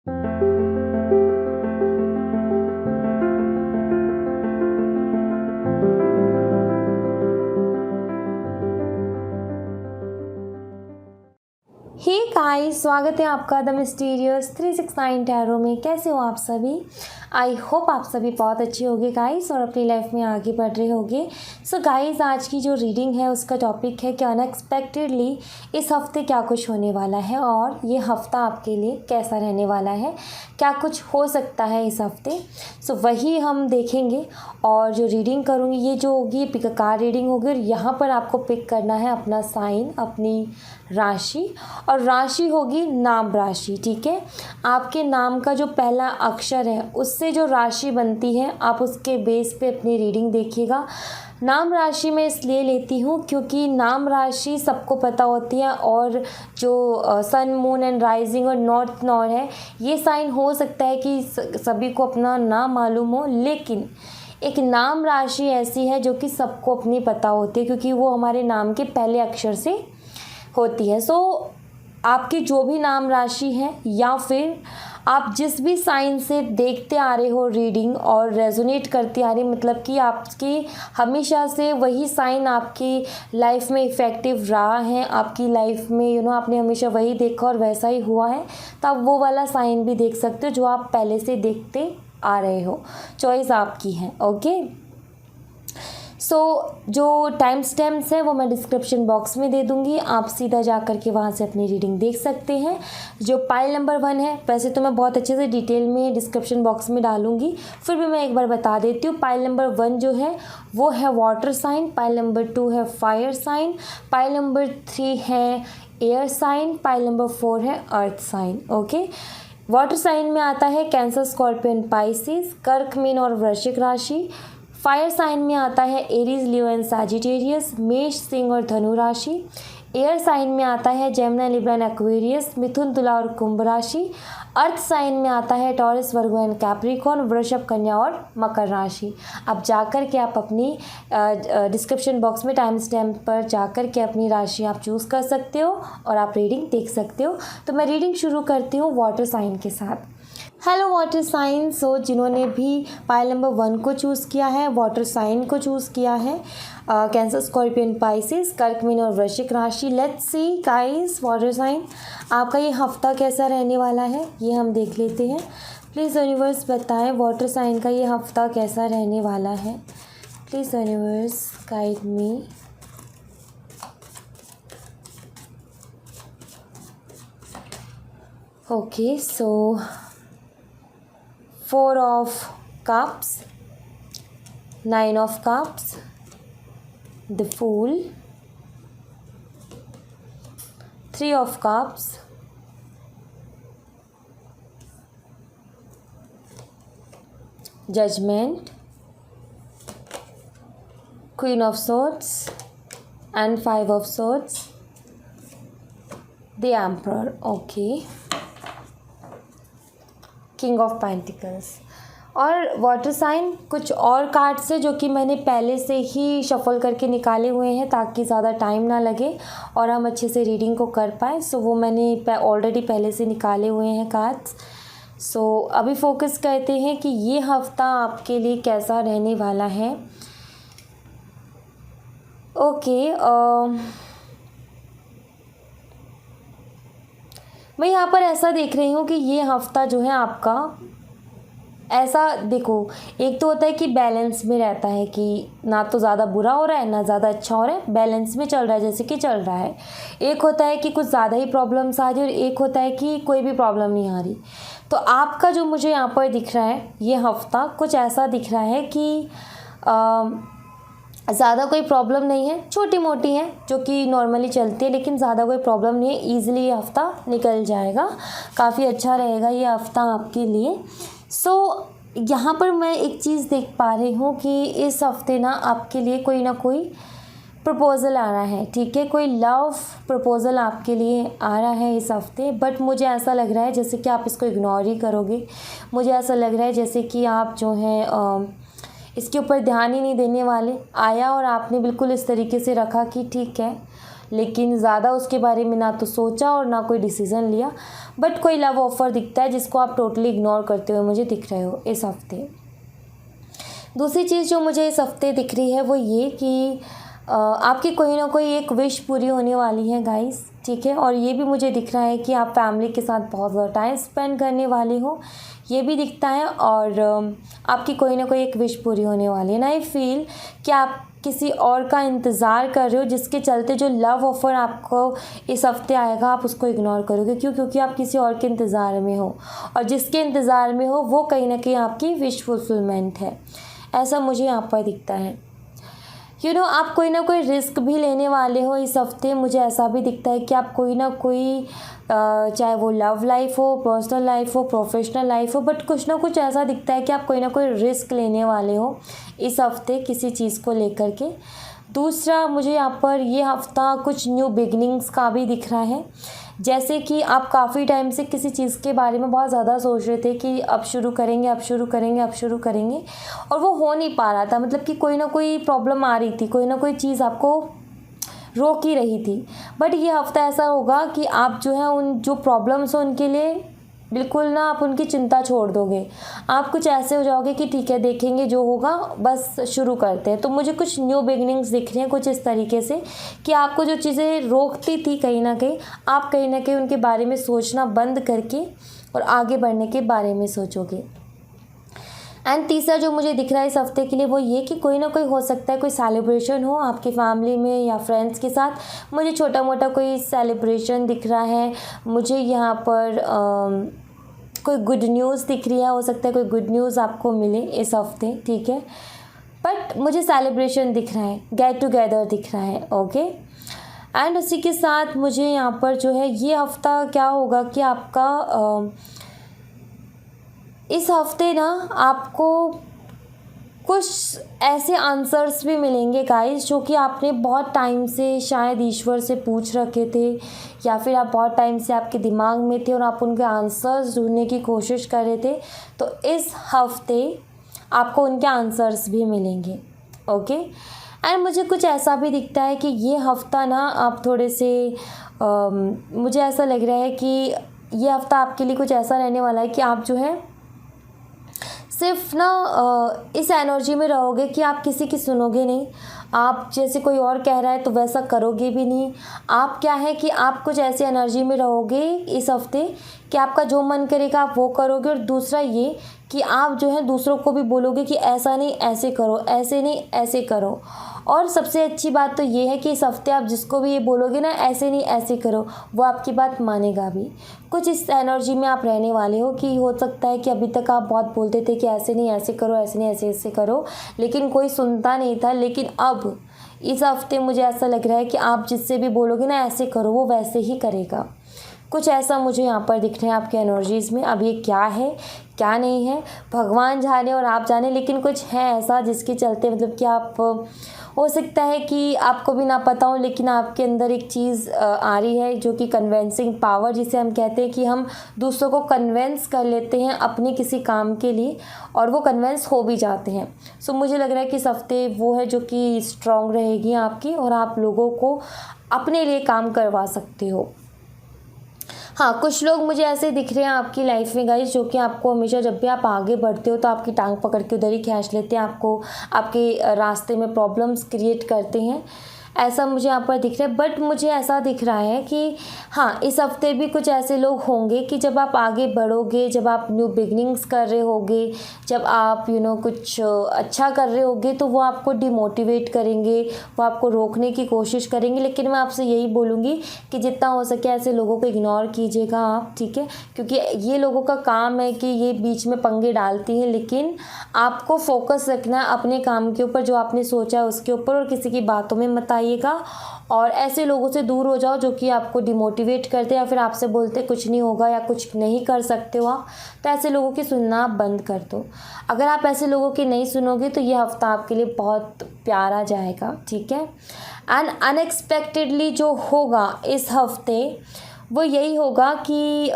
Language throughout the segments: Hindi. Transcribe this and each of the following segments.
हे गाइस, स्वागत है आपका द मिस्टीरियस 369 टैरो में। कैसे हो आप सभी? आई होप आप सभी बहुत अच्छे होंगे गाइस और अपनी लाइफ में आगे बढ़ रहे होंगे। सो गाइस, आज की जो रीडिंग है उसका टॉपिक है कि अनएक्सपेक्टेडली इस हफ्ते क्या कुछ होने वाला है और ये हफ्ता आपके लिए कैसा रहने वाला है, क्या कुछ हो सकता है इस हफ्ते। सो वही हम देखेंगे और जो रीडिंग करूँगी ये जो होगी पिक कार रीडिंग होगी और यहाँ पर आपको पिक करना है अपना साइन, अपनी राशि, और राशि होगी नाम राशि। ठीक है, आपके नाम का जो पहला अक्षर है उससे जो राशि बनती है आप उसके बेस पे अपनी रीडिंग देखिएगा। नाम राशि मैं इसलिए लेती हूँ क्योंकि नाम राशि सबको पता होती है और जो सन मून एंड राइजिंग और नॉर्थ नॉर है ये साइन हो सकता है कि सभी को अपना ना मालूम हो, लेकिन एक नाम राशि ऐसी है जो कि सबको अपनी पता होती है क्योंकि वो हमारे नाम के पहले अक्षर से होती है। सो आपकी जो भी नाम राशि है या फिर आप जिस भी साइन से देखते आ रहे हो रीडिंग और रेजोनेट करती आ रही, मतलब कि आपकी हमेशा से वही साइन आपकी लाइफ में इफ़ेक्टिव रहा है, आपकी लाइफ में आपने हमेशा वही देखा और वैसा ही हुआ है, तो आप वो वाला साइन भी देख सकते हो जो आप पहले से देखते आ रहे हो। चॉइस आपकी है। ओके, सो जो टाइम स्टैम्प्स है वो मैं डिस्क्रिप्शन बॉक्स में दे दूँगी, आप सीधा जा कर के वहाँ से अपनी रीडिंग देख सकते हैं। जो पाइल नंबर 1 है, वैसे तो मैं बहुत अच्छे से डिटेल में डिस्क्रिप्शन बॉक्स में डालूँगी, फिर भी मैं एक बार बता देती हूँ। पाइल नंबर 1 जो है वो है वाटर साइन, पाइल नंबर 2 है फायर साइन, पाइल नंबर 3 है एयर साइन, पाइल नंबर 4 है earth sign. Okay, water sign में आता है कैंसर, स्कॉर्पियन, पाइसिस, कर्क, मीन और वृश्चिक राशि। फायर साइन में आता है एरीज, लियो एंड सैजिटेरियस, मेष, सिंह और धनु राशि। एयर साइन में आता है जेमिनी, लिब्रा एंड एक्वेरियस, मिथुन, तुला और कुंभ राशि। अर्थ साइन में आता है टॉरस, वर्गो एंड कैप्रिकॉर्न, वृषभ, कन्या और मकर राशि। अब जाकर के आप अपनी डिस्क्रिप्शन बॉक्स में टाइम स्टैम्प पर जाकर के अपनी राशि आप चूज़ कर सकते हो और आप रीडिंग देख सकते हो। तो मैं रीडिंग शुरू करती हूँ वाटर साइन के साथ। Hello water sign. सो जिन्होंने भी पाइल नंबर 1 को चूज़ किया है, वाटर साइन को चूज़ किया है, कैंसर, स्कॉर्पियन, पाइसिस, कर्क, मीन और वृश्चिक राशि। Let's see guys, water sign आपका ये हफ्ता कैसा रहने वाला है ये हम देख लेते हैं। प्लीज़ यूनिवर्स बताएं वाटर साइन का ये हफ्ता कैसा रहने वाला है। Please universe guide me. Okay, so 4 of cups, 9 of cups, the fool, 3 of cups, judgment, queen of swords and 5 of swords, the emperor. Okay, king of pentacles. और वाटर साइन कुछ और कार्ड्स है जो कि मैंने पहले से ही शफल करके निकाले हुए हैं ताकि ज़्यादा टाइम ना लगे और हम अच्छे से रीडिंग को कर पाएँ। सो वो मैंने ऑलरेडी पहले से निकाले हुए हैं कार्ड्स। सो अभी फोकस करते हैं कि ये हफ्ता आपके लिए कैसा रहने वाला है। ओके, मैं यहाँ पर ऐसा देख रही हूँ कि ये हफ्ता जो है आपका ऐसा, देखो, एक तो होता है कि बैलेंस में रहता है कि ना तो ज़्यादा बुरा हो रहा है ना ज़्यादा अच्छा हो रहा है, बैलेंस में चल रहा है जैसे कि चल रहा है। एक होता है कि कुछ ज़्यादा ही प्रॉब्लम्स आ रही और एक होता है कि कोई भी प्रॉब्लम नहीं आ रही। तो आपका जो मुझे यहाँ पर दिख रहा है ये हफ्ता कुछ ऐसा दिख रहा है कि ज़्यादा कोई प्रॉब्लम नहीं है, छोटी मोटी है जो कि नॉर्मली चलती है, लेकिन ज़्यादा कोई प्रॉब्लम नहीं है। ईज़िली ये हफ्ता निकल जाएगा, काफ़ी अच्छा रहेगा ये हफ्ता आपके लिए। सो यहाँ पर मैं एक चीज़ देख पा रही हूँ कि इस हफ्ते आपके लिए कोई ना कोई प्रपोज़ल आ रहा है। ठीक है, कोई लव प्रपोज़ल आपके लिए आ रहा है इस हफ्ते, बट मुझे ऐसा लग रहा है जैसे कि आप इसको इग्नोर ही करोगे। मुझे ऐसा लग रहा है जैसे कि आप जो है इसके ऊपर ध्यान ही नहीं देने वाले। आया और आपने बिल्कुल इस तरीके से रखा कि ठीक है, लेकिन ज़्यादा उसके बारे में ना तो सोचा और ना कोई डिसीज़न लिया। बट कोई लव ऑफ़र दिखता है जिसको आप टोटली इग्नोर करते हुए मुझे दिख रहे हो इस हफ्ते। दूसरी चीज़ जो मुझे इस हफ्ते दिख रही है वो ये कि आपकी कोई ना कोई एक विश पूरी होने वाली है गाइस, ठीक है। और ये भी मुझे दिख रहा है कि आप फैमिली के साथ बहुत ज़्यादा टाइम स्पेंड करने वाले हो, ये भी दिखता है। और आपकी कोई ना कोई एक विश पूरी होने वाली है। ना आई फील कि आप किसी और का इंतज़ार कर रहे हो, जिसके चलते जो लव ऑफ़र आपको इस हफ्ते आएगा आप उसको इग्नोर करोगे। क्यों? क्योंकि आप किसी और के इंतज़ार में हो, और जिसके इंतज़ार में हो वो कहीं ना कहीं आपकी विश फुलफिलमेंट है, ऐसा मुझे यहाँ पर दिखता है। आप कोई ना कोई रिस्क भी लेने वाले हो इस हफ्ते। मुझे ऐसा भी दिखता है कि आप कोई ना कोई चाहे वो लव लाइफ हो, पर्सनल लाइफ हो, प्रोफेशनल लाइफ हो, बट कुछ ना कुछ ऐसा दिखता है कि आप कोई ना कोई रिस्क लेने वाले हो इस हफ्ते किसी चीज़ को लेकर के। दूसरा, मुझे यहाँ पर ये हफ्ता कुछ न्यू बिगनिंग्स का भी दिख रहा है। जैसे कि आप काफ़ी टाइम से किसी चीज़ के बारे में बहुत ज़्यादा सोच रहे थे कि अब शुरू करेंगे, अब शुरू करेंगे, अब शुरू करेंगे, और वो हो नहीं पा रहा था। मतलब कि कोई ना कोई प्रॉब्लम आ रही थी, कोई ना कोई चीज़ आपको रोक ही रही थी। बट ये हफ्ता ऐसा होगा कि आप जो है उन जो प्रॉब्लम्स हो उनके लिए बिल्कुल ना आप उनकी चिंता छोड़ दोगे। आप कुछ ऐसे हो जाओगे कि ठीक है, देखेंगे जो होगा, बस शुरू करते हैं। तो मुझे कुछ न्यू बिगनिंग्स दिख रही हैं कुछ इस तरीके से कि आपको जो चीज़ें रोकती थी कहीं ना कहीं, आप कहीं ना कहीं उनके बारे में सोचना बंद करके और आगे बढ़ने के बारे में सोचोगे। एंड तीसरा जो मुझे दिख रहा है इस हफ्ते के लिए वो ये कि कोई ना कोई हो सकता है, कोई सेलिब्रेशन हो आपकी फैमिली में या फ्रेंड्स के साथ। मुझे छोटा मोटा कोई सेलिब्रेशन दिख रहा है। मुझे यहाँ पर कोई गुड न्यूज़ दिख रही है, हो सकता है कोई गुड न्यूज़ आपको मिले इस हफ्ते, ठीक है। बट मुझे सेलिब्रेशन दिख रहा है, गेट टुगेदर दिख रहा है, ओके। एंड उसी के साथ मुझे यहाँ पर जो है ये हफ्ता क्या होगा कि आपका इस हफ्ते ना आपको कुछ ऐसे आंसर्स भी मिलेंगे गाइस जो कि आपने बहुत टाइम से शायद ईश्वर से पूछ रखे थे, या फिर आप बहुत टाइम से आपके दिमाग में थे और आप उनके आंसर्स ढूंढने की कोशिश कर रहे थे। तो इस हफ्ते आपको उनके आंसर्स भी मिलेंगे, ओके। एंड मुझे कुछ ऐसा भी दिखता है कि ये हफ्ता ना आप थोड़े से मुझे ऐसा लग रहा है कि ये हफ्ता आपके लिए कुछ ऐसा रहने वाला है कि आप जो है सिर्फ ना इस एनर्जी में रहोगे कि आप किसी की सुनोगे नहीं। आप जैसे कोई और कह रहा है तो वैसा करोगे भी नहीं। आप क्या है कि आप कुछ ऐसी एनर्जी में रहोगे इस हफ्ते कि आपका जो मन करेगा आप वो करोगे। और दूसरा ये कि आप जो है दूसरों को भी बोलोगे कि ऐसा नहीं ऐसे करो, ऐसे नहीं ऐसे करो। और सबसे अच्छी बात तो ये है कि इस हफ्ते आप जिसको भी ये बोलोगे ना ऐसे नहीं ऐसे करो, वो आपकी बात मानेगा भी। कुछ इस एनर्जी में आप रहने वाले हो कि हो सकता है कि अभी तक आप बहुत बोलते थे कि ऐसे नहीं ऐसे करो, ऐसे नहीं ऐसे ऐसे करो, लेकिन कोई सुनता नहीं था। लेकिन अब इस हफ्ते मुझे ऐसा लग रहा है कि आप जिससे भी बोलोगे ना ऐसे करो, वो वैसे ही करेगा। कुछ ऐसा मुझे यहाँ पर दिख रहे हैं आपके एनर्जीज़ में। अब ये क्या है क्या नहीं है भगवान जाने और आप जाने, लेकिन कुछ है ऐसा जिसके चलते मतलब कि आप हो सकता है कि आपको भी ना पता हो, लेकिन आपके अंदर एक चीज़ आ रही है जो कि कन्वेंसिंग पावर, जिसे हम कहते हैं कि हम दूसरों को कन्वेंस कर लेते हैं अपने किसी काम के लिए और वो कन्वेंस हो भी जाते हैं। सो मुझे लग रहा है कि इस हफ्ते वो है जो कि स्ट्रॉन्ग रहेगी आपकी और आप लोगों को अपने लिए काम करवा सकते हो। हाँ, कुछ लोग मुझे ऐसे दिख रहे हैं आपकी लाइफ में गाइस, जो कि आपको हमेशा जब भी आप आगे बढ़ते हो तो आपकी टांग पकड़ के उधर ही खींच लेते हैं, आपको आपके रास्ते में प्रॉब्लम्स क्रिएट करते हैं। ऐसा मुझे यहाँ पर दिख रहा है। बट मुझे ऐसा दिख रहा है कि हाँ, इस हफ्ते भी कुछ ऐसे लोग होंगे कि जब आप आगे बढ़ोगे, जब आप न्यू बिगनिंग्स कर रहे होगे, जब आप कुछ अच्छा कर रहे होगे, तो वो आपको डिमोटिवेट करेंगे, वो आपको रोकने की कोशिश करेंगे। लेकिन मैं आपसे यही बोलूँगी कि जितना हो सके ऐसे लोगों को इग्नोर कीजिएगा आप, ठीक है। क्योंकि ये लोगों का काम है कि ये बीच में पंगे डालती हैं, लेकिन आपको फोकस रखना है अपने काम के ऊपर, जो आपने सोचा है उसके ऊपर, और किसी की बातों में मत आइएगा। और ऐसे लोगों से दूर हो जाओ जो कि आपको डिमोटिवेट करते या फिर आपसे बोलते कुछ नहीं होगा या कुछ नहीं कर सकते हो आप। तो ऐसे लोगों की सुनना आप बंद कर दो। अगर आप ऐसे लोगों की नहीं सुनोगे तो ये हफ्ता आपके लिए बहुत प्यारा जाएगा, ठीक है। एंड अनएक्सपेक्टेडली जो होगा इस हफ्ते वो यही होगा कि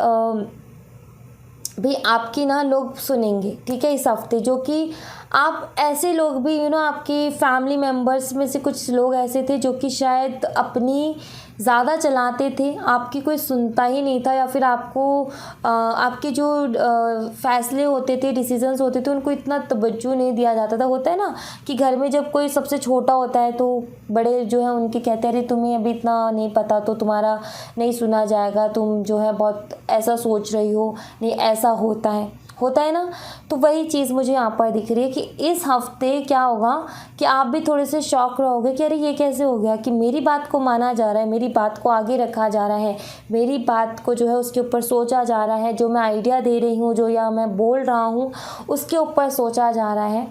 भी आपकी ना लोग सुनेंगे, ठीक है। इस हफ्ते जो कि आप ऐसे लोग भी आपकी फैमिली मेम्बर्स में से कुछ लोग ऐसे थे जो कि शायद अपनी ज़्यादा चलाते थे, आपकी कोई सुनता ही नहीं था, या फिर आपको आपके जो फ़ैसले होते थे, डिसीजंस होते थे, उनको इतना तवज्जो नहीं दिया जाता था। होता है ना कि घर में जब कोई सबसे छोटा होता है तो बड़े जो है उनके कहते हैं, अरे तुम्हें अभी इतना नहीं पता तो तुम्हारा नहीं सुना जाएगा, तुम जो है बहुत ऐसा सोच रही हो, नहीं ऐसा होता है ना। तो वही चीज़ मुझे यहाँ पर दिख रही है कि इस हफ्ते क्या होगा कि आप भी थोड़े से शॉक रहोगे कि अरे ये कैसे हो गया कि मेरी बात को माना जा रहा है, मेरी बात को आगे रखा जा रहा है, मेरी बात को जो है उसके ऊपर सोचा जा रहा है, जो मैं आइडिया दे रही हूँ, जो या मैं बोल रहा हूँ उसके ऊपर सोचा जा रहा है।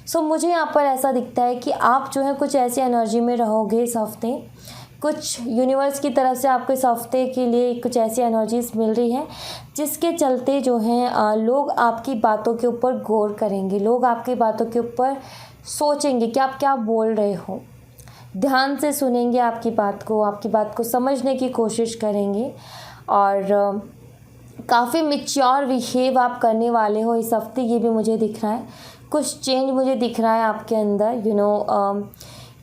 सो मुझे यहाँ पर ऐसा दिखता है कि आप जो है कुछ ऐसी एनर्जी में रहोगे इस हफ्ते, कुछ यूनिवर्स की तरफ से आपको इस हफ्ते के लिए कुछ ऐसी एनर्जीज मिल रही है जिसके चलते जो है लोग आपकी बातों के ऊपर गौर करेंगे, लोग आपकी बातों के ऊपर सोचेंगे कि आप क्या बोल रहे हो, ध्यान से सुनेंगे आपकी बात को समझने की कोशिश करेंगे, और काफ़ी मैच्योर बिहेव आप करने वाले हो इस हफ्ते, ये भी मुझे दिख रहा है। कुछ चेंज मुझे दिख रहा है आपके अंदर,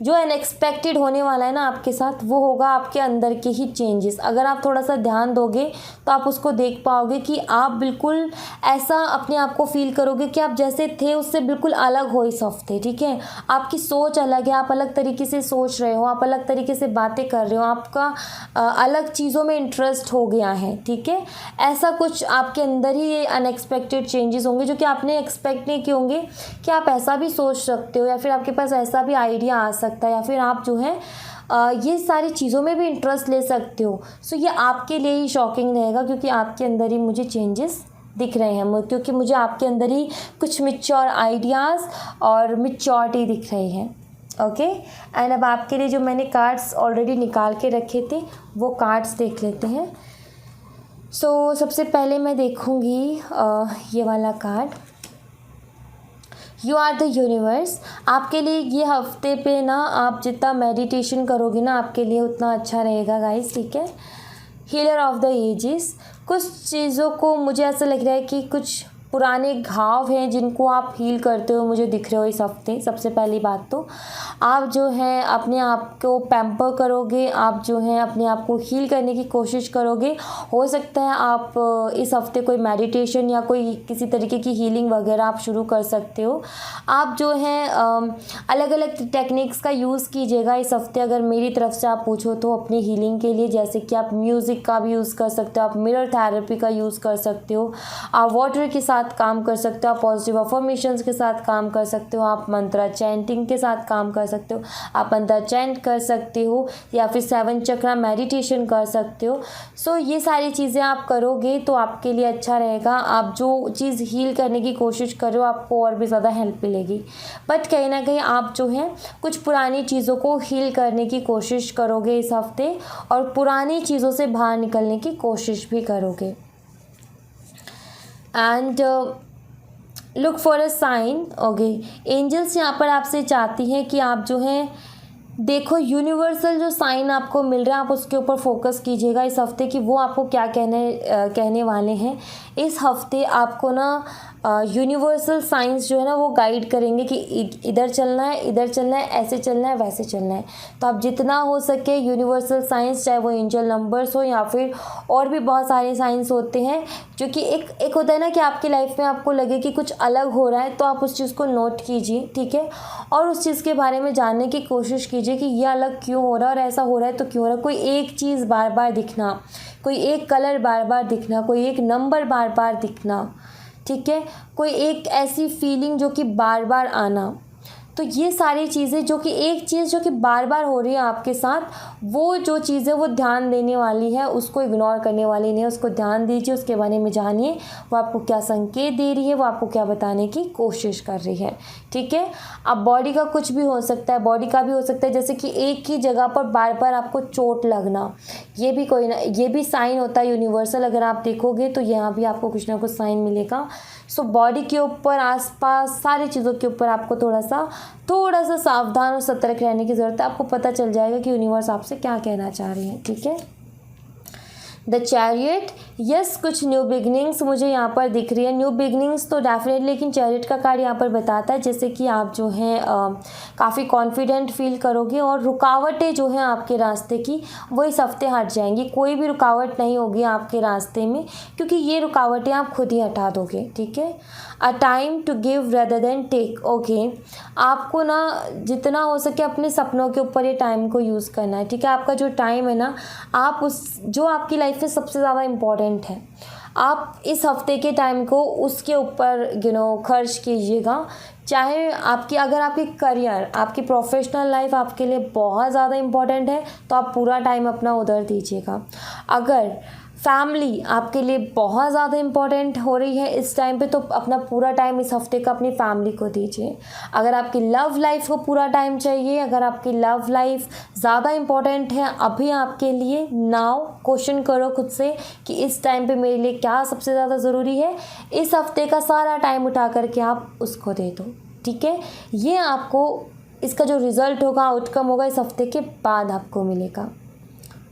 जो अनएक्सपेक्टेड होने वाला है ना आपके साथ, वो होगा आपके अंदर के ही चेंजेस। अगर आप थोड़ा सा ध्यान दोगे तो आप उसको देख पाओगे कि आप बिल्कुल ऐसा अपने आप को फील करोगे कि आप जैसे थे उससे बिल्कुल अलग हो इस हफ्ते, ठीक है। आपकी सोच अलग है, आप अलग तरीके से सोच रहे हो, आप अलग तरीके से बातें कर रहे हो, आपका अलग चीज़ों में इंटरेस्ट हो गया है, ठीक है। ऐसा कुछ आपके अंदर ही ये अनएक्सपेक्टेड चेंजेस होंगे जो कि आपने एक्सपेक्ट नहीं किए होंगे कि आप ऐसा भी सोच सकते हो, या फिर आपके पास ऐसा भी आइडिया आ सकता है, या फिर आप जो है ये सारी चीज़ों में भी इंटरेस्ट ले सकते हो। सो ये आपके लिए ही शॉकिंग रहेगा क्योंकि आपके अंदर ही मुझे चेंजेस दिख रहे हैं, क्योंकि मुझे आपके अंदर ही कुछ मैच्योर आइडियाज़ और मैच्योरिटी दिख रही है। ओके, एंड अब आपके लिए जो मैंने कार्ड्स ऑलरेडी निकाल के रखे थे वो कार्ड्स देख लेते हैं। सो सबसे पहले मैं देखूँगी ये वाला card, you are the universe. आपके लिए ये हफ्ते पे ना आप जितना मेडिटेशन करोगे ना आपके लिए उतना अच्छा रहेगा गाइस, ठीक है। हीलर ऑफ द एजेस, कुछ चीज़ों को मुझे ऐसा लग रहा है कि कुछ पुराने घाव हैं जिनको आप हील करते हो मुझे दिख रहे हो इस हफ्ते। सबसे पहली बात तो आप जो है अपने आप को पैम्पर करोगे, आप जो है अपने आप को हील करने की कोशिश करोगे। हो सकता है आप इस हफ्ते कोई मेडिटेशन या कोई किसी तरीके की हीलिंग वगैरह आप शुरू कर सकते हो। आप जो है अलग अलग टेक्निक्स का यूज़ कीजिएगा इस हफ्ते। अगर मेरी तरफ से आप पूछो तो अपनी हीलिंग के लिए, जैसे कि आप म्यूज़िक का भी यूज़ कर सकते हो, आप मिरर थेरेपी का यूज़ कर सकते हो, आप वाटर के साथ काम कर सकते हो, आप पॉजिटिव अफर्मेशंस के साथ काम कर सकते हो, आप मंत्रा चैंटिंग के साथ काम कर सकते हो, आप मंत्रा चैंट कर सकते हो, या फिर 7 चक्रा मेडिटेशन कर सकते हो। सो ये सारी चीज़ें आप करोगे तो आपके लिए अच्छा रहेगा। आप जो चीज़ हील करने की कोशिश कर रहे हो आपको और भी ज़्यादा हेल्प मिलेगी। बट कहीं ना कहीं आप जो है कुछ पुरानी चीज़ों को हील करने की कोशिश करोगे इस हफ्ते, और पुरानी चीज़ों से बाहर निकलने की कोशिश भी करोगे। And look for a sign. Okay, angels यहाँ पर आपसे चाहती हैं कि आप जो है देखो यूनिवर्सल जो साइन आपको मिल रहा है आप उसके ऊपर फोकस कीजिएगा इस हफ्ते कि वो आपको क्या कहने वाले हैं। इस हफ्ते आपको ना यूनिवर्सल साइंस जो है ना वो गाइड करेंगे कि इधर चलना है, इधर चलना है, ऐसे चलना है, वैसे चलना है। तो आप जितना हो सके यूनिवर्सल साइंस, चाहे वो एंजल नंबर्स हो या फिर और भी बहुत सारे साइंस होते हैं जो कि एक होता है ना कि आपकी लाइफ में आपको लगे कि कुछ अलग हो रहा है, तो आप उस चीज़ को नोट कीजिए, ठीक है, और उस चीज़ के बारे में जानने की कोशिश कीजिए कि ये अलग क्यों हो रहा है और ऐसा हो रहा है तो क्यों हो रहा है। कोई एक चीज़ बार बार दिखना, कोई एक कलर बार बार दिखना, कोई एक नंबर बार बार दिखना, ठीक है, कोई एक ऐसी फीलिंग जो कि बार बार आना, तो ये सारी चीज़ें जो कि एक चीज़ जो कि बार बार हो रही है आपके साथ, वो जो चीज़ें वो ध्यान देने वाली है, उसको इग्नोर करने वाली नहीं है। उसको ध्यान दीजिए, उसके बारे में जानिए वो आपको क्या संकेत दे रही है, वो आपको क्या बताने की कोशिश कर रही है, ठीक है। अब बॉडी का कुछ भी हो सकता है, बॉडी का भी हो सकता है जैसे कि एक ही जगह पर बार बार आपको चोट लगना, ये भी साइन होता है यूनिवर्सल। अगर आप देखोगे तो यहाँ भी आपको कुछ ना कुछ साइन मिलेगा। सो बॉडी के ऊपर, आसपास सारी चीज़ों के ऊपर आपको थोड़ा सा सावधान और सतर्क रहने की ज़रूरत है। आपको पता चल जाएगा कि यूनिवर्स आपसे क्या कहना चाह रही है, ठीक है। द चैरियट, यस कुछ न्यू बिगनिंग्स मुझे यहाँ पर दिख रही है। न्यू बिगनिंग्स तो डेफिनेटली, लेकिन चैरियट का कार्ड यहाँ पर बताता है जैसे कि आप जो है काफ़ी कॉन्फिडेंट फील करोगे और रुकावटें जो हैं आपके रास्ते की वो इस हफ्ते हट जाएंगी। कोई भी रुकावट नहीं होगी आपके रास्ते में, क्योंकि ये रुकावटें आप खुद ही हटा दोगे। ठीक है, a time to give rather than take. Okay, आपको ना जितना हो सके अपने सपनों के ऊपर ये टाइम को यूज़ करना है। ठीक है, आपका जो टाइम है ना, आप उस जो आपकी लाइफ में सबसे ज़्यादा इम्पॉर्टेंट है, आप इस हफ्ते के टाइम को उसके ऊपर खर्च कीजिएगा। चाहे आपकी अगर आपकी करियर, आपकी प्रोफेशनल लाइफ आपके लिए बहुत ज़्यादा इम्पॉर्टेंट है तो आप पूरा टाइम अपना उधर दीजिएगा। अगर फैमिली आपके लिए बहुत ज़्यादा इम्पॉर्टेंट हो रही है इस टाइम पे, तो अपना पूरा टाइम इस हफ्ते का अपनी फैमिली को दीजिए। अगर आपकी लव लाइफ को पूरा टाइम चाहिए, अगर आपकी लव लाइफ ज़्यादा इम्पॉर्टेंट है अभी आपके लिए, नाउ क्वेश्चन करो खुद से कि इस टाइम पे मेरे लिए क्या सबसे ज़्यादा ज़रूरी है। इस हफ्ते का सारा टाइम उठा करके आप उसको दे दो। ठीक है, ये आपको इसका जो रिज़ल्ट होगा, आउटकम होगा, इस हफ्ते के बाद आपको मिलेगा।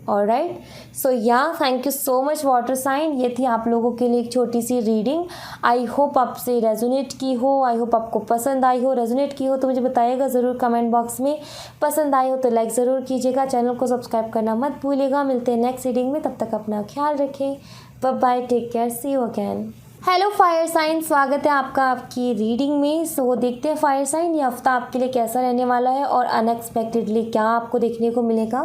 Alright, so yeah thank you so much water sign. ये थी आप लोगों के लिए एक छोटी सी रीडिंग। आई होप आपसे रेजोनेट की हो, आई होप आपको पसंद आई हो। रेजोनेट की हो तो मुझे बताइएगा ज़रूर कमेंट बॉक्स में। पसंद आई हो तो लाइक ज़रूर कीजिएगा, चैनल को सब्सक्राइब करना मत भूलिएगा। मिलते हैं नेक्स्ट रीडिंग में, तब तक अपना ख्याल रखें। Bye bye, take care, see you again. Hello fire sign, स्वागत है आपका आपकी रीडिंग में। सो देखते हैं फायर साइन ये हफ्ता आपके लिए कैसा रहने वाला है और अनएक्सपेक्टेडली क्या आपको देखने को मिलेगा।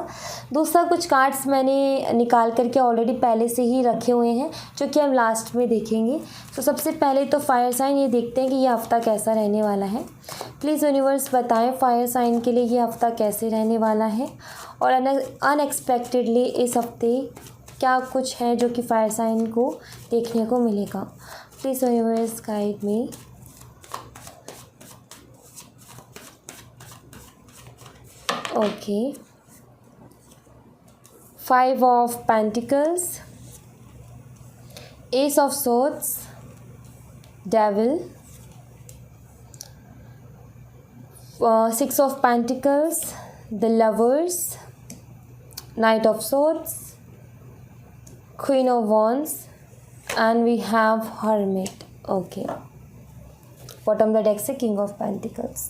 दूसरा कुछ कार्ड्स मैंने निकाल करके ऑलरेडी पहले से ही रखे हुए हैं जो कि हम लास्ट में देखेंगे। तो सबसे पहले तो फायर साइन ये देखते हैं कि ये हफ्ता कैसा रहने वाला है। प्लीज़ यूनिवर्स बताएं फायर साइन के लिए ये हफ्ता कैसे रहने वाला है और अनएक्सपेक्टेडली इस हफ्ते क्या कुछ है जो कि फायर साइन को देखने को मिलेगा। Please universe guide me. Okay, 5 of pentacles, ace of swords, devil, 6 of pentacles, the lovers, night of swords, Queen of Wands, and we have Hermit. Okay, bottom the deck से King of Pentacles.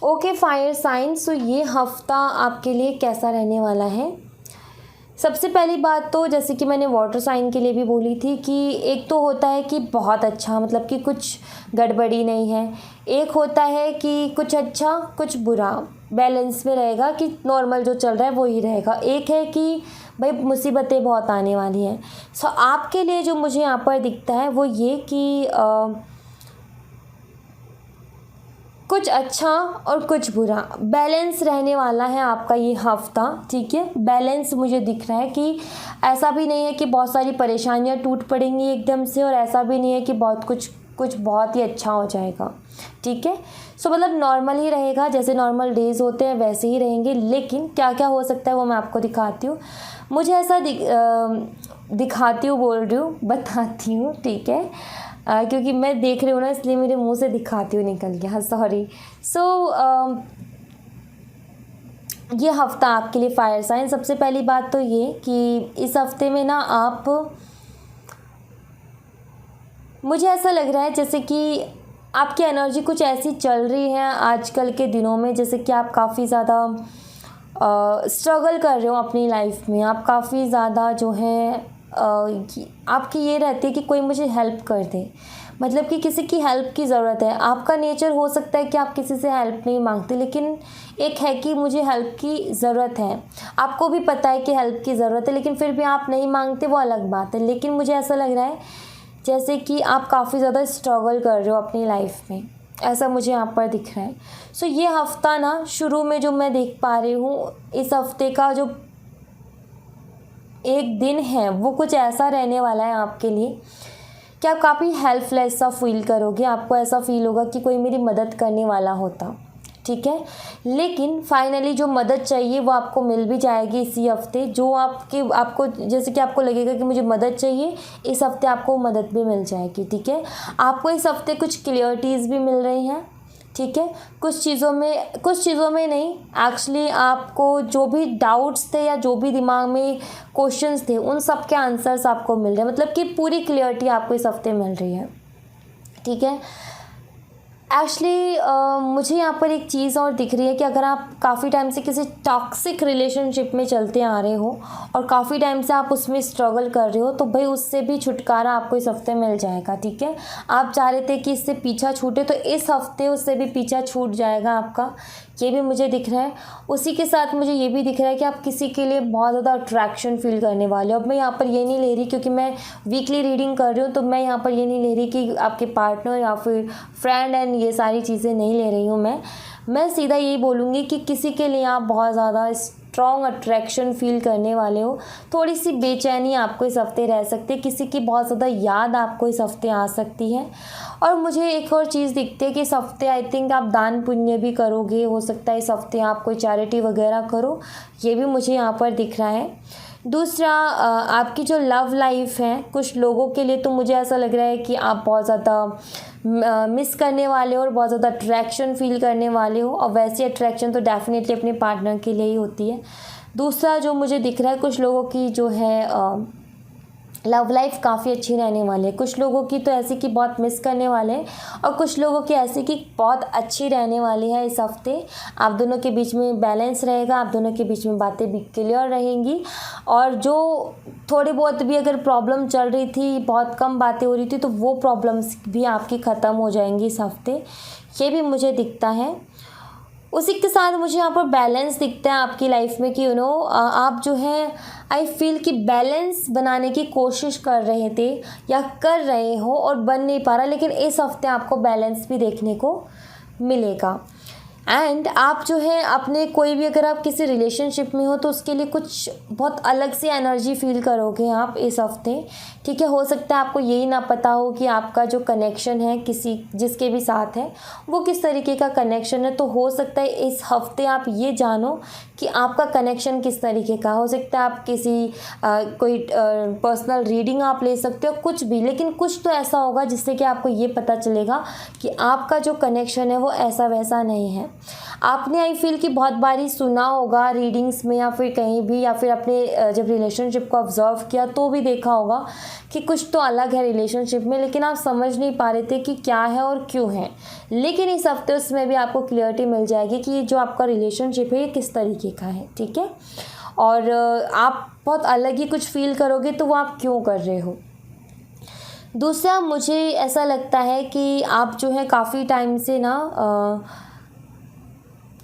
Okay fire sign, so ये हफ्ता आपके लिए कैसा रहने वाला है। सबसे पहली बात तो जैसे कि मैंने वाटर साइन के लिए भी बोली थी कि एक तो होता है कि बहुत अच्छा, मतलब कि कुछ गड़बड़ी नहीं है। एक होता है कि कुछ अच्छा कुछ बुरा, बैलेंस में रहेगा कि नॉर्मल जो चल रहा है वो ही रहेगा। एक है कि भाई मुसीबतें बहुत आने वाली हैं। सो आपके लिए जो मुझे यहाँ पर दिखता है वो ये कि कुछ अच्छा और कुछ बुरा बैलेंस रहने वाला है आपका ये हफ्ता। ठीक है, बैलेंस मुझे दिख रहा है कि ऐसा भी नहीं है कि बहुत सारी परेशानियाँ टूट पड़ेंगी एकदम से, और ऐसा भी नहीं है कि कुछ बहुत ही अच्छा हो जाएगा। ठीक है, सो मतलब नॉर्मल ही रहेगा, जैसे नॉर्मल डेज़ होते हैं वैसे ही रहेंगे। लेकिन क्या क्या हो सकता है वो मैं आपको दिखाती हूँ। मुझे ऐसा दिखाती हूँ, बोल रही हूँ, बताती हूँ। ठीक है, क्योंकि मैं देख रही हूँ ना, इसलिए मेरे मुंह से दिखाती हूँ निकल गया, हाँ सॉरी। सो ये हफ्ता आपके लिए फायर साइन, सबसे पहली बात तो ये कि इस हफ्ते में ना आप, मुझे ऐसा लग रहा है जैसे कि आपकी एनर्जी कुछ ऐसी चल रही है आजकल के दिनों में, जैसे कि आप काफ़ी ज़्यादा स्ट्रगल कर रहे हो अपनी लाइफ में। आप काफ़ी ज़्यादा जो है आपकी ये रहती है कि कोई मुझे हेल्प कर दे, मतलब कि किसी की हेल्प की ज़रूरत है। आपका नेचर हो सकता है कि आप किसी से हेल्प नहीं मांगते, लेकिन एक है कि मुझे हेल्प की ज़रूरत है। आपको भी पता है कि हेल्प की ज़रूरत है, लेकिन फिर भी आप नहीं मांगते, वो अलग बात है। लेकिन मुझे ऐसा लग रहा है जैसे कि आप काफ़ी ज़्यादा स्ट्रगल कर रहे हो अपनी लाइफ में, ऐसा मुझे यहाँ पर दिख रहा है। सो ये हफ्ता ना शुरू में जो मैं देख पा रही हूँ, इस हफ्ते का जो एक दिन है वो कुछ ऐसा रहने वाला है आपके लिए कि आप काफ़ी हेल्पलेस सा फील करोगे। आपको ऐसा फील होगा कि कोई मेरी मदद करने वाला होता। ठीक है, लेकिन फाइनली जो मदद चाहिए वो आपको मिल भी जाएगी इसी हफ्ते। जो आपको जैसे कि आपको लगेगा कि मुझे मदद चाहिए, इस हफ्ते आपको मदद भी मिल जाएगी। ठीक है, आपको इस हफ्ते कुछ क्लियरिटीज़ भी मिल रही हैं। ठीक है। कुछ चीज़ों में नहीं, एक्चुअली आपको जो भी डाउट्स थे या जो भी दिमाग में क्वेश्चंस थे उन सब के आंसर्स आपको मिल रहे हैं, मतलब कि पूरी क्लियरिटी आपको इस हफ्ते मिल रही है, ठीक है। एक्चुअली मुझे यहाँ पर एक चीज़ और दिख रही है कि अगर आप काफ़ी टाइम से किसी टॉक्सिक रिलेशनशिप में चलते आ रहे हो और काफ़ी टाइम से आप उसमें स्ट्रगल कर रहे हो, तो भाई उससे भी छुटकारा आपको इस हफ्ते मिल जाएगा, ठीक है। आप चाह रहे थे कि इससे पीछा छूटे, तो इस हफ्ते उससे भी पीछा छूट जाएगा आपका, ये भी मुझे दिख रहा है। उसी के साथ मुझे ये भी दिख रहा है कि आप किसी के लिए बहुत ज़्यादा अट्रैक्शन फील करने वाले हो। अब मैं यहाँ पर ये नहीं ले रही, क्योंकि मैं वीकली रीडिंग कर रही हूँ, तो मैं यहाँ पर ये नहीं ले रही कि आपके पार्टनर या फिर फ्रेंड एंड ये सारी चीज़ें नहीं ले रही हूँ। मैं सीधा यही बोलूँगी कि किसी के लिए आप बहुत ज़्यादा स्ट्रॉन्ग अट्रैक्शन फील करने वाले हो। थोड़ी सी बेचैनी आपको इस हफ्ते रह सकती है, किसी की बहुत ज़्यादा याद आपको इस हफ्ते आ सकती है। और मुझे एक और चीज़ दिखती है कि इस हफ्ते आई थिंक आप दान पुण्य भी करोगे, हो सकता है इस हफ्ते आप कोई चैरिटी वगैरह करो, ये भी मुझे यहाँ पर दिख रहा है। दूसरा, आपकी जो लव लाइफ है, कुछ लोगों के लिए तो मुझे ऐसा लग रहा है कि आप बहुत ज़्यादा मिस करने वाले हो और बहुत ज़्यादा अट्रैक्शन फील करने वाले हो, और वैसी अट्रैक्शन तो डेफिनेटली अपने पार्टनर के लिए ही होती है। दूसरा जो मुझे दिख रहा है, कुछ लोगों की जो है लव लाइफ काफ़ी अच्छी रहने वाली है। कुछ लोगों की तो ऐसी कि बहुत मिस करने वाले हैं, और कुछ लोगों की ऐसी कि बहुत अच्छी रहने वाली है इस हफ्ते। आप दोनों के बीच में बैलेंस रहेगा, आप दोनों के बीच में बातें भी क्लियर रहेंगी, और जो थोड़ी बहुत भी अगर प्रॉब्लम चल रही थी, बहुत कम बातें हो रही थी, तो वो प्रॉब्लम्स भी आपकी ख़त्म हो जाएंगी इस हफ्ते, ये भी मुझे दिखता है। उसी के साथ मुझे यहाँ पर बैलेंस दिखता है आपकी लाइफ में कि आप जो है आई फील कि बैलेंस बनाने की कोशिश कर रहे थे या कर रहे हो और बन नहीं पा रहा, लेकिन इस हफ्ते आपको बैलेंस भी देखने को मिलेगा। एंड आप जो है अपने कोई भी, अगर आप किसी रिलेशनशिप में हो तो उसके लिए कुछ बहुत अलग सी एनर्जी फील करोगे आप इस हफ्ते, ठीक है। हो सकता है आपको यही ना पता हो कि आपका जो कनेक्शन है किसी जिसके भी साथ है वो किस तरीके का कनेक्शन है, तो हो सकता है इस हफ्ते आप ये जानो कि आपका कनेक्शन किस तरीके का। हो सकता है आप किसी कोई पर्सनल रीडिंग आप ले सकते हो, कुछ भी, लेकिन कुछ तो ऐसा होगा जिससे कि आपको ये पता चलेगा कि आपका जो कनेक्शन है वो ऐसा वैसा नहीं है। आपने आई फील कि बहुत बारी सुना होगा रीडिंग्स में या फिर कहीं भी, या फिर अपने जब रिलेशनशिप को ऑब्जर्व किया तो भी देखा होगा कि कुछ तो अलग है रिलेशनशिप में, लेकिन आप समझ नहीं पा रहे थे कि क्या है और क्यों है। लेकिन इस हफ्ते उसमें भी आपको क्लियरिटी मिल जाएगी कि जो आपका रिलेशनशिप है ये किस तरीके का है, ठीक है। और आप बहुत अलग ही कुछ फील करोगे, तो वो आप क्यों कर रहे हो। दूसरा, मुझे ऐसा लगता है कि आप जो है काफ़ी टाइम से ना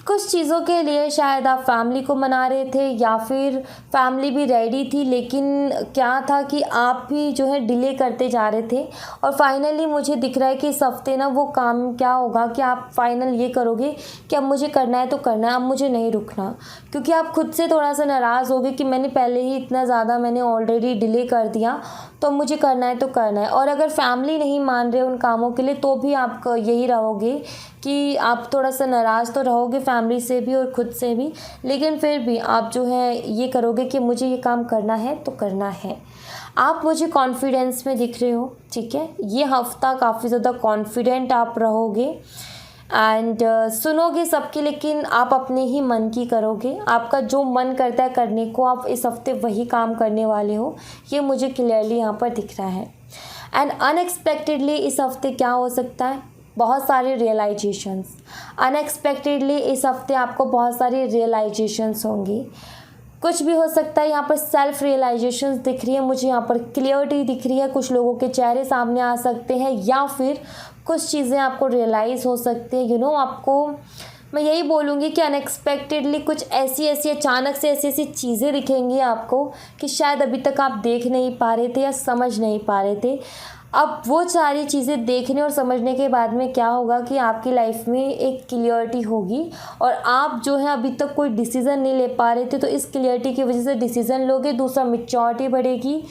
कुछ चीज़ों के लिए शायद आप फैमिली को मना रहे थे, या फिर फैमिली भी रेडी थी, लेकिन क्या था कि आप भी जो है डिले करते जा रहे थे। और फाइनली मुझे दिख रहा है कि इस हफ्ते ना वो काम क्या होगा कि आप फाइनल ये करोगे कि अब मुझे करना है तो करना है, अब मुझे नहीं रुकना, क्योंकि आप खुद से थोड़ा सा नाराज़ होगे कि मैंने पहले ही इतना ज़्यादा मैंने ऑलरेडी डिले कर दिया, तो मुझे करना है तो करना है। और अगर फैमिली नहीं मान रहे उन कामों के लिए, तो भी आप यही रहोगे कि आप थोड़ा सा नाराज़ तो रहोगे फैमिली से भी और ख़ुद से भी, लेकिन फिर भी आप जो है ये करोगे कि मुझे ये काम करना है तो करना है। आप मुझे कॉन्फिडेंस में दिख रहे हो, ठीक है। ये हफ्ता काफ़ी ज़्यादा कॉन्फिडेंट आप रहोगे एंड सुनोगे सबकी, लेकिन आप अपने ही मन की करोगे। आपका जो मन करता है करने को, आप इस हफ्ते वही काम करने वाले हो, ये मुझे क्लियरली यहाँ पर दिख रहा है। एंड अनएक्सपेक्टेडली इस हफ्ते क्या हो सकता है, बहुत सारे रियलाइजेशंस। अनएक्सपेक्टेडली इस हफ्ते आपको बहुत सारी रियलाइजेशंस होंगी। कुछ भी हो सकता है, यहाँ पर सेल्फ रियलाइजेशंस दिख रही है मुझे, यहाँ पर क्लियरिटी दिख रही है, कुछ लोगों के चेहरे सामने आ सकते हैं, या फिर कुछ चीज़ें आपको रियलाइज़ हो सकती हैं। आपको मैं यही बोलूँगी कि अनएक्सपेक्टेडली कुछ ऐसी अचानक से ऐसी चीज़ें दिखेंगी आपको कि शायद अभी तक आप देख नहीं पा रहे थे या समझ नहीं पा रहे थे। अब वो सारी चीज़ें देखने और समझने के बाद में क्या होगा कि आपकी लाइफ में एक क्लियरिटी होगी, और आप जो है अभी तक कोई डिसीज़न नहीं ले पा रहे थे, तो इस क्लियरिटी की वजह से डिसीज़न लोगे। दूसरा, मैच्योरिटी बढ़ेगी।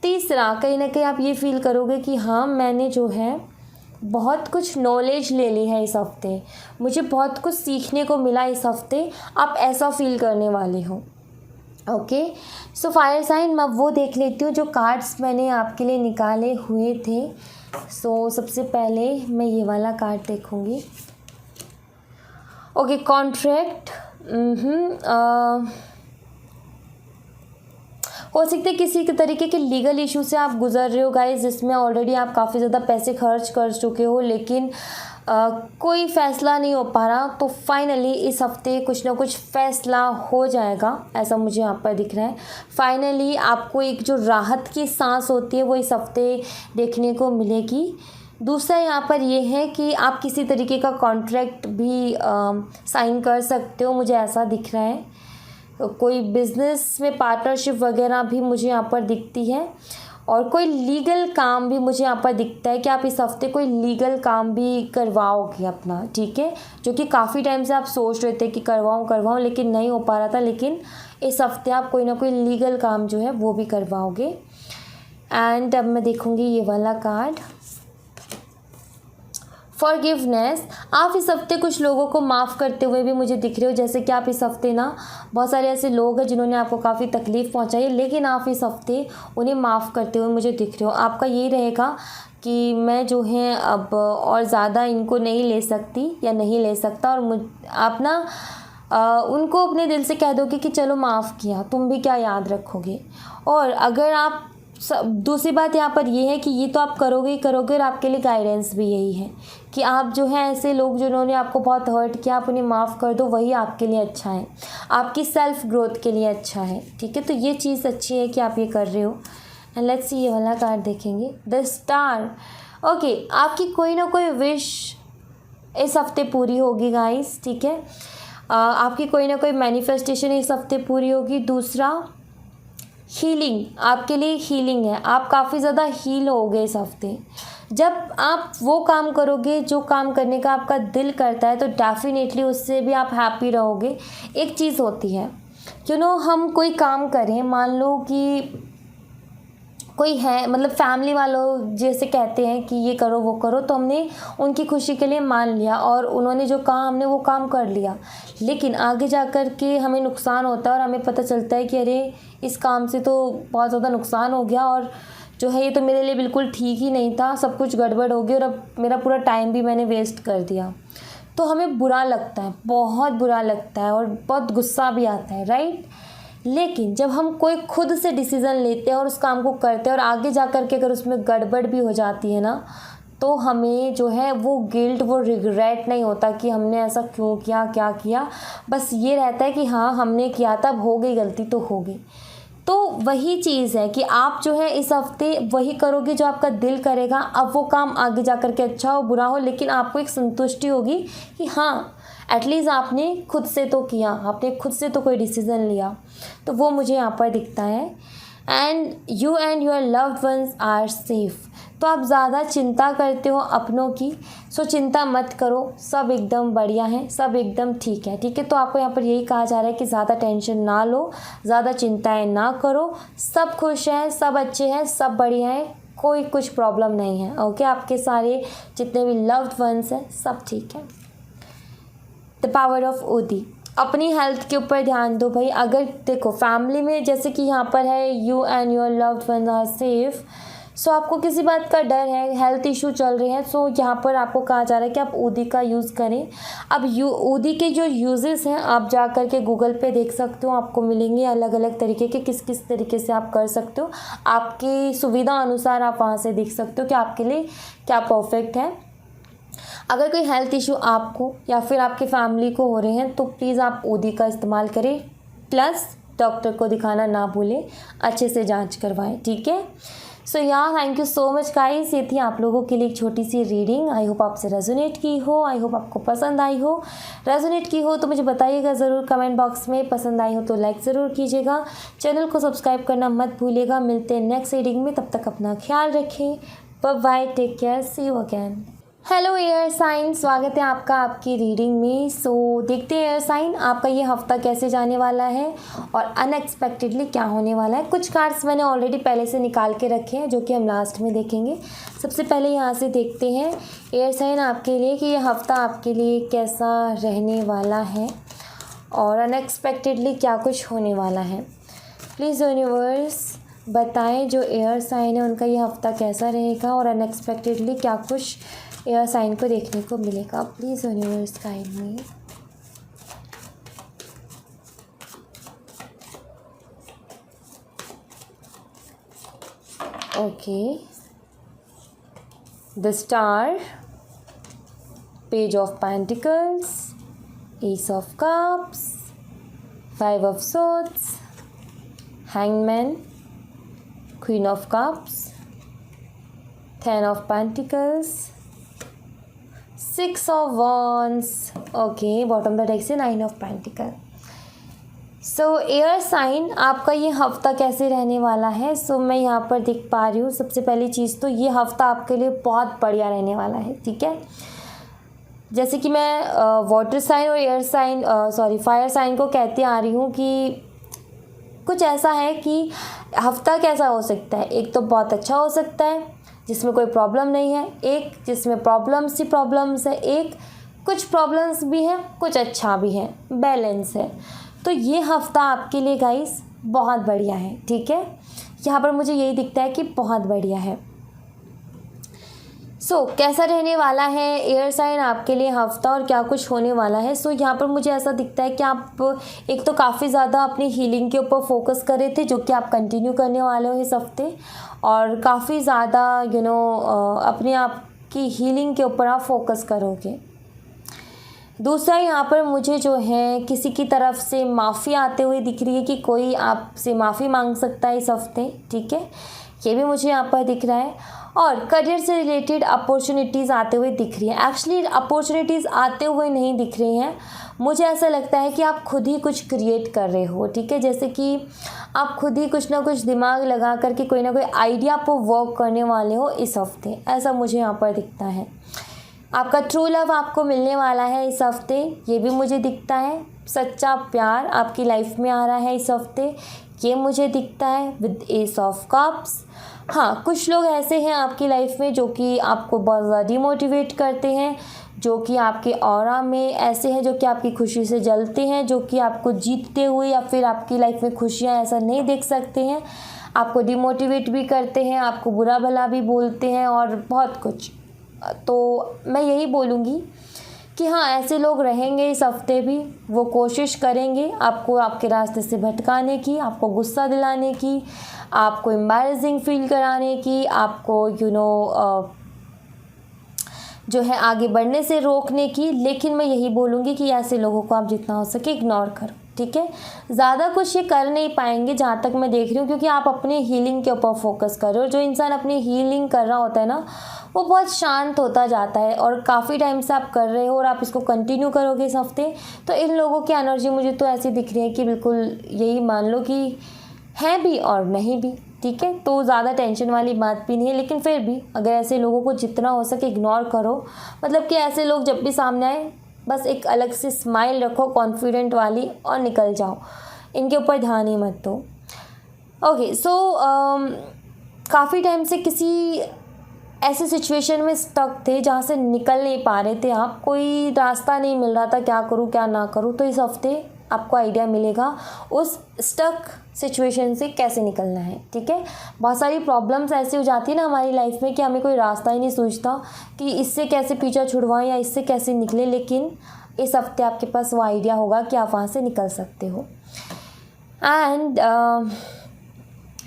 तीसरा, कहीं ना कहीं आप ये फील करोगे कि हाँ, मैंने जो है बहुत कुछ नॉलेज ले ली है इस हफ्ते, मुझे बहुत कुछ सीखने को मिला इस हफ्ते, आप ऐसा फील करने वाले हो। ओके, सो फायर साइन मैं वो देख लेती हूँ जो कार्ड्स मैंने आपके लिए निकाले हुए थे। सो सबसे पहले मैं ये वाला कार्ड देखूँगी। ओके, कॉन्ट्रैक्ट हो सकते हैं किसी के तरीके के लीगल इशू से आप गुजर रहे हो गाइस, जिसमें ऑलरेडी आप काफ़ी ज़्यादा पैसे खर्च कर चुके हो, लेकिन कोई फ़ैसला नहीं हो पा रहा। तो फाइनली इस हफ्ते कुछ ना कुछ फ़ैसला हो जाएगा, ऐसा मुझे यहाँ पर दिख रहा है। फाइनली आपको एक जो राहत की सांस होती है वो इस हफ्ते देखने को मिलेगी। दूसरा यहाँ पर ये है कि आप किसी तरीके का कॉन्ट्रैक्ट भी साइन कर सकते हो, मुझे ऐसा दिख रहा है। कोई बिज़नेस में पार्टनरशिप वगैरह भी मुझे यहाँ पर दिखती है, और कोई लीगल काम भी मुझे यहाँ पर दिखता है कि आप इस हफ्ते कोई लीगल काम भी करवाओगे अपना, ठीक है, जो कि काफ़ी टाइम से आप सोच रहे थे कि करवाऊँ लेकिन नहीं हो पा रहा था, लेकिन इस हफ्ते आप कोई ना कोई लीगल काम जो है वो भी करवाओगे। एंड अब मैं देखूँगी ये वाला कार्ड, फॉरगिवनेस। आप इस हफ्ते कुछ लोगों को माफ़ करते हुए भी मुझे दिख रहे हो, जैसे कि आप इस हफ्ते ना बहुत सारे ऐसे लोग हैं जिन्होंने आपको काफ़ी तकलीफ़ पहुंचाई है, लेकिन आप इस हफ्ते उन्हें माफ़ करते हुए मुझे दिख रहे हो। आपका ये रहेगा कि मैं जो है अब और ज़्यादा इनको नहीं ले सकती या नहीं ले सकता, और आप ना उनको अपने दिल से कह दोगे कि चलो माफ़ किया, तुम भी क्या याद रखोगे। और अगर आप दूसरी बात यहाँ पर ये है कि ये तो आप करोगे ही करोगे, और आपके लिए गाइडेंस भी यही है कि आप जो है ऐसे लोग जिन्होंने आपको बहुत हर्ट किया, आप उन्हें माफ़ कर दो, वही आपके लिए अच्छा है, आपकी सेल्फ ग्रोथ के लिए अच्छा है, ठीक है। तो ये चीज़ अच्छी है कि आप ये कर रहे हो। एंड लेट्स सी, ये वाला कार्ड देखेंगे, द स्टार। ओके, आपकी कोई ना कोई विश इस हफ्ते पूरी होगी गाइस, ठीक है। आपकी कोई ना कोई मैनिफेस्टेशन इस हफ्ते पूरी होगी। दूसरा, हीलिंग, आपके लिए हीलिंग है, आप काफ़ी ज़्यादा हील होगे इस हफ्ते। जब आप वो काम करोगे जो काम करने का आपका दिल करता है, तो डेफिनेटली उससे भी आप हैप्पी रहोगे। एक चीज़ होती है, हम कोई काम करें, मान लो कि कोई है, मतलब फैमिली वालों जैसे कहते हैं कि ये करो वो करो, तो हमने उनकी खुशी के लिए मान लिया और उन्होंने जो कहा हमने वो काम कर लिया, लेकिन आगे जा कर के हमें नुकसान होता है और हमें पता चलता है कि अरे इस काम से तो बहुत ज़्यादा नुकसान हो गया, और जो है ये तो मेरे लिए बिल्कुल ठीक ही नहीं था, सब कुछ गड़बड़ हो गया और अब मेरा पूरा टाइम भी मैंने वेस्ट कर दिया। तो हमें बुरा लगता है, बहुत बुरा लगता है, और बहुत गुस्सा भी आता है, राइट। लेकिन जब हम कोई खुद से डिसीज़न लेते हैं और उस काम को करते हैं, और आगे जा कर के अगर उसमें गड़बड़ भी हो जाती है ना, तो हमें जो है वो गिल्ट, वो रिग्रेट नहीं होता कि हमने ऐसा क्यों किया, क्या किया। बस ये रहता है कि हाँ हमने किया था, अब हो गई गलती तो हो गई। तो वही चीज़ है कि आप जो है इस हफ्ते वही करोगे जो आपका दिल करेगा। अब वो काम आगे जा कर के अच्छा हो बुरा हो, लेकिन आपको एक संतुष्टि होगी कि हाँ एटलीस्ट आपने खुद से तो किया, आपने खुद से तो कोई डिसीज़न लिया। तो वो मुझे यहाँ पर दिखता है। And you and your loved ones are safe. तो आप ज़्यादा चिंता करते हो अपनों की, सो चिंता मत करो, सब एकदम बढ़िया है, सब एकदम ठीक है, ठीक है। तो आपको यहाँ पर यही कहा जा रहा है कि ज़्यादा टेंशन ना लो, ज़्यादा चिंताएं ना करो, सब खुश हैं, सब अच्छे हैं, सब बढ़िया है, कोई कुछ प्रॉब्लम नहीं है। ओके, आपके सारे जितने भी लव्ड वंस हैं सब ठीक है। द पावर ऑफ ओदी, अपनी हेल्थ के ऊपर ध्यान दो भाई। अगर देखो फैमिली में जैसे कि यहाँ पर है you and your loved one are safe, so आपको किसी बात का डर है, हेल्थ इशू चल रहे हैं, सो यहाँ पर आपको कहा जा रहा है कि आप ऊदी का यूज़ करें। अब ऊदी के जो यूजेस हैं आप जा कर के गूगल पे देख सकते हो, आपको मिलेंगे अलग अलग तरीके के, किस किस तरीके से आप कर सकते हो, आपकी सुविधा अनुसार आप वहाँ से देख सकते हो कि आपके लिए क्या परफेक्ट है। अगर कोई हेल्थ इशू आपको या फिर आपकी फैमिली को हो रहे हैं तो प्लीज़ आप ऊदी का इस्तेमाल करें, प्लस डॉक्टर को दिखाना ना भूलें, अच्छे से जांच करवाएं, ठीक है। So thank you so much guys, ये थी आप लोगों के लिए एक छोटी सी रीडिंग। आई होप आपसे रेजोनेट की हो, आई होप आपको पसंद आई हो। रेजोनेट की हो तो मुझे बताइएगा ज़रूर कमेंट बॉक्स में, पसंद आई हो तो लाइक ज़रूर कीजिएगा, चैनल को सब्सक्राइब करना मत भूलिएगा। मिलते हैं नेक्स्ट रीडिंग में, तब तक अपना ख्याल रखें, bye bye, take care, see you again. Hello air sign, स्वागत है आपका आपकी रीडिंग में। सो देखते हैं एयर साइन आपका ये हफ्ता कैसे जाने वाला है और अनएक्सपेक्टेडली क्या होने वाला है। कुछ कार्ड्स मैंने ऑलरेडी पहले से निकाल के रखे हैं जो कि हम लास्ट में देखेंगे। सबसे पहले यहाँ से देखते हैं एयर साइन आपके लिए कि ये हफ्ता आपके लिए कैसा रहने वाला है और अनएक्सपेक्टेडली क्या कुछ होने वाला है। प्लीज़ यूनिवर्स बताएं जो एयर साइन है उनका ये हफ्ता कैसा रहेगा और अनएक्सपेक्टेडली क्या कुछ एयर साइन को देखने को मिलेगा। Please universe guide me. Okay, the star, page of pentacles, ace of cups, 5 of swords, hangman, queen of cups, 10 of pentacles, 6 of wands, okay, bottom the deck से 9 of pentacle. So air sign, आपका ये हफ्ता कैसे रहने वाला है? सो मैं यहाँ पर देख पा रही हूँ, सबसे पहली चीज़ तो ये हफ्ता आपके लिए बहुत बढ़िया रहने वाला है, ठीक है। जैसे कि मैं वाटर साइन और एयर साइन फायर साइन को कहती आ रही हूँ कि कुछ ऐसा है कि हफ्ता कैसा हो सकता है, एक तो बहुत अच्छा हो सकता है जिसमें कोई प्रॉब्लम नहीं है, एक जिसमें प्रॉब्लम्स ही प्रॉब्लम्स है, एक कुछ प्रॉब्लम्स भी हैं, कुछ अच्छा भी है, बैलेंस है। तो ये हफ्ता आपके लिए गाइस बहुत बढ़िया है, ठीक है। यहाँ पर मुझे यही दिखता है कि बहुत बढ़िया है। कैसा रहने वाला है एयर साइन आपके लिए हफ्ता और क्या कुछ होने वाला है? यहाँ पर मुझे ऐसा दिखता है कि आप एक तो काफ़ी ज़्यादा अपनी हीलिंग के ऊपर फोकस कर रहे थे, जो कि आप कंटिन्यू करने वाले हो इस हफ्ते, और काफ़ी ज़्यादा अपने आप की हीलिंग के ऊपर आप फोकस करोगे। दूसरा, यहाँ पर मुझे जो है किसी की तरफ से माफ़ी आते हुए दिख रही है कि कोई आपसे माफ़ी मांग सकता है इस हफ्ते, ठीक है, ये भी मुझे यहाँ पर दिख रहा है। और करियर से रिलेटेड अपॉर्चुनिटीज़ आते हुए दिख रही है। एक्चुअली अपॉर्चुनिटीज़ आते हुए नहीं दिख रही हैं, मुझे ऐसा लगता है कि आप खुद ही कुछ क्रिएट कर रहे हो, ठीक है। जैसे कि आप खुद ही कुछ ना कुछ दिमाग लगा करके कोई ना कोई आइडिया पर वर्क करने वाले हो इस हफ्ते, ऐसा मुझे यहाँ पर दिखता है। आपका ट्रू लव आपको मिलने वाला है इस हफ्ते, ये भी मुझे दिखता है। सच्चा प्यार आपकी लाइफ में आ रहा है इस हफ्ते, ये मुझे दिखता है विद एस ऑफ कप्स। हाँ, कुछ लोग ऐसे हैं आपकी लाइफ में जो कि आपको बहुत ज़्यादा डिमोटिवेट करते हैं, जो कि आपके ऑरा में ऐसे हैं जो कि आपकी खुशी से जलते हैं, जो कि आपको जीतते हुए या फिर आपकी लाइफ में खुशियाँ ऐसा नहीं देख सकते हैं, आपको डिमोटिवेट भी करते हैं, आपको बुरा भला भी बोलते हैं और बहुत कुछ। तो मैं यही बोलूँगी कि हाँ, ऐसे लोग रहेंगे इस हफ्ते भी, वो कोशिश करेंगे आपको आपके रास्ते से भटकाने की, आपको गुस्सा दिलाने की, आपको एम्बैरेसिंग फील कराने की, आपको जो है आगे बढ़ने से रोकने की। लेकिन मैं यही बोलूँगी कि ऐसे लोगों को आप जितना हो सके इग्नोर करो, ठीक है। ज़्यादा कुछ ये कर नहीं पाएंगे जहाँ तक मैं देख रही हूँ, क्योंकि आप अपने हीलिंग के ऊपर फोकस कर रहे हो। जो इंसान अपनी हीलिंग कर रहा होता है ना, वो बहुत शांत होता जाता है, और काफ़ी टाइम से आप कर रहे हो और आप इसको कंटिन्यू करोगे इस हफ्ते, तो इन लोगों की एनर्जी मुझे तो ऐसी दिख रही है कि बिल्कुल यही मान लो कि है भी और नहीं भी, ठीक है। तो ज़्यादा टेंशन वाली बात भी नहीं है, लेकिन फिर भी अगर ऐसे लोगों को जितना हो सके इग्नोर करो। मतलब कि ऐसे लोग जब भी सामने आए, बस एक अलग से स्माइल रखो कॉन्फिडेंट वाली और निकल जाओ, इनके ऊपर ध्यान ही मत दो। ओके, काफ़ी टाइम से किसी ऐसे सिचुएशन में स्टक थे जहाँ से निकल नहीं पा रहे थे आप, कोई रास्ता नहीं मिल रहा था, क्या करूँ क्या ना करूँ। तो इस हफ्ते आपको आइडिया मिलेगा उस स्टक सिचुएशन से कैसे निकलना है, ठीक है। बहुत सारी प्रॉब्लम्स ऐसी हो जाती है ना हमारी लाइफ में कि हमें कोई रास्ता ही नहीं सूझता कि इससे कैसे पीछा छुड़वाएं या इससे कैसे निकले, लेकिन इस हफ्ते आपके पास वो आइडिया होगा कि आप वहाँ से निकल सकते हो। एंड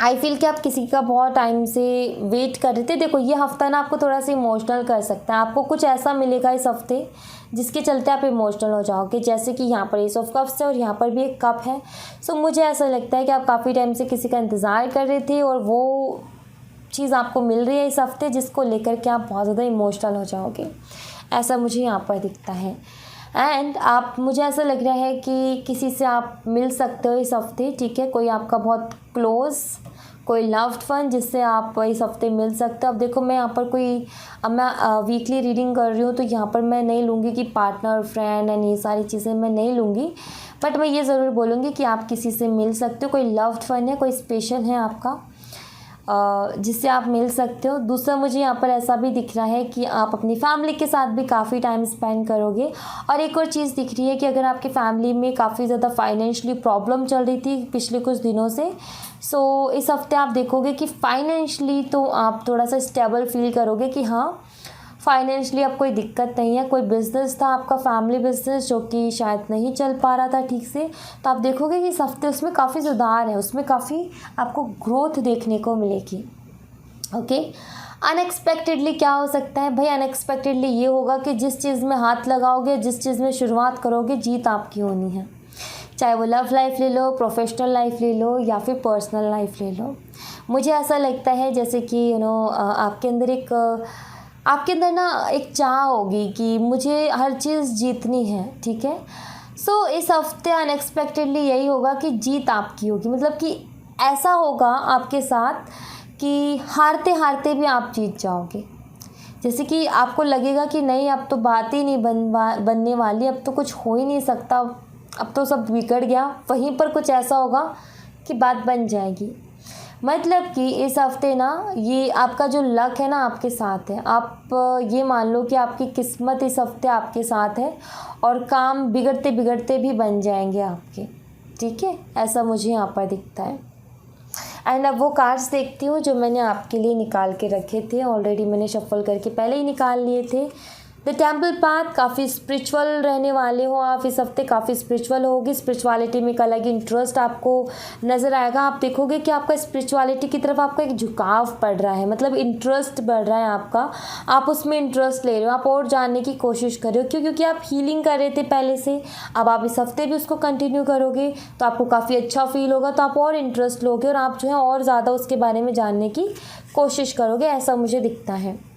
आई फील कि आप किसी का बहुत टाइम से वेट कर रहे थे। देखो, ये हफ्ता ना आपको थोड़ा सा इमोशनल कर सकता है, आपको कुछ ऐसा मिलेगा इस हफ्ते जिसके चलते आप इमोशनल हो जाओगे। जैसे कि यहाँ पर एस ऑफ कप्स है और यहाँ पर भी एक कप है। मुझे ऐसा लगता है कि आप काफ़ी टाइम से किसी का इंतज़ार कर रहे थे और वो चीज़ आपको मिल रही है इस हफ्ते, जिसको लेकर के आप बहुत ज़्यादा इमोशनल हो जाओगे, ऐसा मुझे यहाँ पर दिखता है। एंड मुझे ऐसा लग रहा है कि किसी से आप मिल सकते हो इस हफ्ते, ठीक है। कोई आपका बहुत क्लोज़, कोई लव्ड वन जिससे आप इस हफ्ते मिल सकते हो। अब देखो, मैं यहाँ पर मैं वीकली रीडिंग कर रही हूँ, तो यहाँ पर मैं नहीं लूँगी कि पार्टनर, फ्रेंड एंड ये सारी चीज़ें मैं नहीं लूँगी, बट मैं ये ज़रूर बोलूँगी कि आप किसी से मिल सकते हो, कोई लव्ड वन है, कोई स्पेशल है आपका जिससे आप मिल सकते हो। दूसरा, मुझे यहाँ पर ऐसा भी दिख रहा है कि आप अपनी फैमिली के साथ भी काफ़ी टाइम स्पेंड करोगे। और एक और चीज़ दिख रही है कि अगर आपकी फैमिली में काफ़ी ज़्यादा फाइनेंशियली प्रॉब्लम चल रही थी पिछले कुछ दिनों से, इस हफ्ते आप देखोगे कि फाइनेंशियली तो आप थोड़ा सा स्टेबल फील करोगे कि हाँ, फाइनेंशियली अब कोई दिक्कत नहीं है। कोई बिज़नेस था आपका, फैमिली बिज़नेस, जो कि शायद नहीं चल पा रहा था ठीक से, तो आप देखोगे कि इस हफ्ते उसमें काफ़ी सुधार है, उसमें काफ़ी आपको ग्रोथ देखने को मिलेगी। ओके। अनएक्सपेक्टेडली क्या हो सकता है भाई? अनएक्सपेक्टेडली ये होगा कि जिस चीज़ में हाथ लगाओगे, जिस चीज़ में शुरुआत करोगे, जीत आपकी होनी है। चाहे वो लव लाइफ ले लो, प्रोफेशनल लाइफ ले लो, या फिर पर्सनल लाइफ ले लो। मुझे ऐसा लगता है जैसे कि आपके अंदर ना एक चाह होगी कि मुझे हर चीज़ जीतनी है, ठीक है। सो इस हफ्ते अनएक्सपेक्टेडली यही होगा कि जीत आपकी होगी। मतलब कि ऐसा होगा आपके साथ कि हारते हारते भी आप जीत जाओगे। जैसे कि आपको लगेगा कि नहीं, अब तो बात ही नहीं बनने वाली, अब तो कुछ हो ही नहीं सकता, अब तो सब बिगड़ गया। वहीं पर कुछ ऐसा होगा कि बात बन जाएगी। मतलब कि इस हफ्ते ना ये आपका जो लक है ना आपके साथ है। आप ये मान लो कि आपकी किस्मत इस हफ्ते आपके साथ है और काम बिगड़ते बिगड़ते भी बन जाएंगे आपके, ठीक है। ऐसा मुझे यहाँ पर दिखता है। एंड अब वो कार्ड्स देखती हूँ जो मैंने आपके लिए निकाल के रखे थे। ऑलरेडी मैंने शफल करके पहले ही निकाल लिए थे। द टेम्पल पाथ, काफ़ी स्पिरिचुअल रहने वाले हो आप इस हफ्ते, काफ़ी स्पिरिचुअल होगी। स्पिरिचुअलिटी में एक अलग इंटरेस्ट आपको नज़र आएगा। आप देखोगे कि आपका स्पिरिचुअलिटी की तरफ आपका एक झुकाव पड़ रहा है, मतलब इंटरेस्ट बढ़ रहा है आपका। आप उसमें इंटरेस्ट ले रहे हो, आप और जानने की कोशिश कर रहे हो। क्यों? क्योंकि आप हीलिंग कर रहे थे पहले से, अब आप इस हफ्ते भी उसको कंटिन्यू करोगे तो आपको काफ़ी अच्छा फील होगा, तो आप और इंटरेस्ट लोगे और आप जो है और ज़्यादा उसके बारे में जानने की कोशिश करोगे, ऐसा मुझे दिखता है।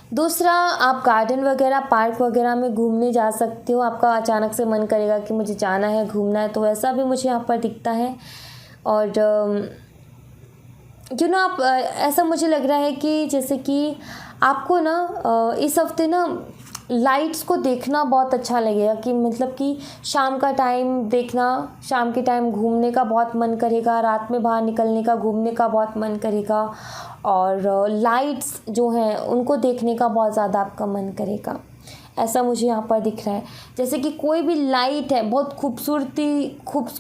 दूसरा, आप गार्डन वगैरह, पार्क वगैरह में घूमने जा सकते हो। आपका अचानक से मन करेगा कि मुझे जाना है, घूमना है, तो ऐसा भी मुझे यहाँ पर दिखता है। और आप ऐसा मुझे लग रहा है कि जैसे कि आपको ना इस हफ्ते ना लाइट्स को देखना बहुत अच्छा लगेगा। कि मतलब कि शाम का टाइम देखना, शाम के टाइम घूमने का बहुत मन करेगा, रात में बाहर निकलने का, घूमने का बहुत मन करेगा। और लाइट्स जो हैं उनको देखने का बहुत ज़्यादा आपका मन करेगा, ऐसा मुझे यहाँ पर दिख रहा है। जैसे कि कोई भी लाइट है, बहुत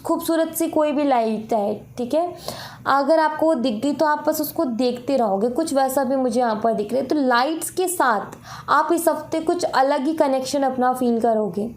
खूबसूरत सी कोई भी लाइट है, ठीक है, अगर आपको वो दिख गई तो आप बस उसको देखते रहोगे, कुछ वैसा भी मुझे यहाँ पर दिख रहा है। तो लाइट्स के साथ आप इस हफ्ते कुछ अलग ही कनेक्शन अपना फील करोगे,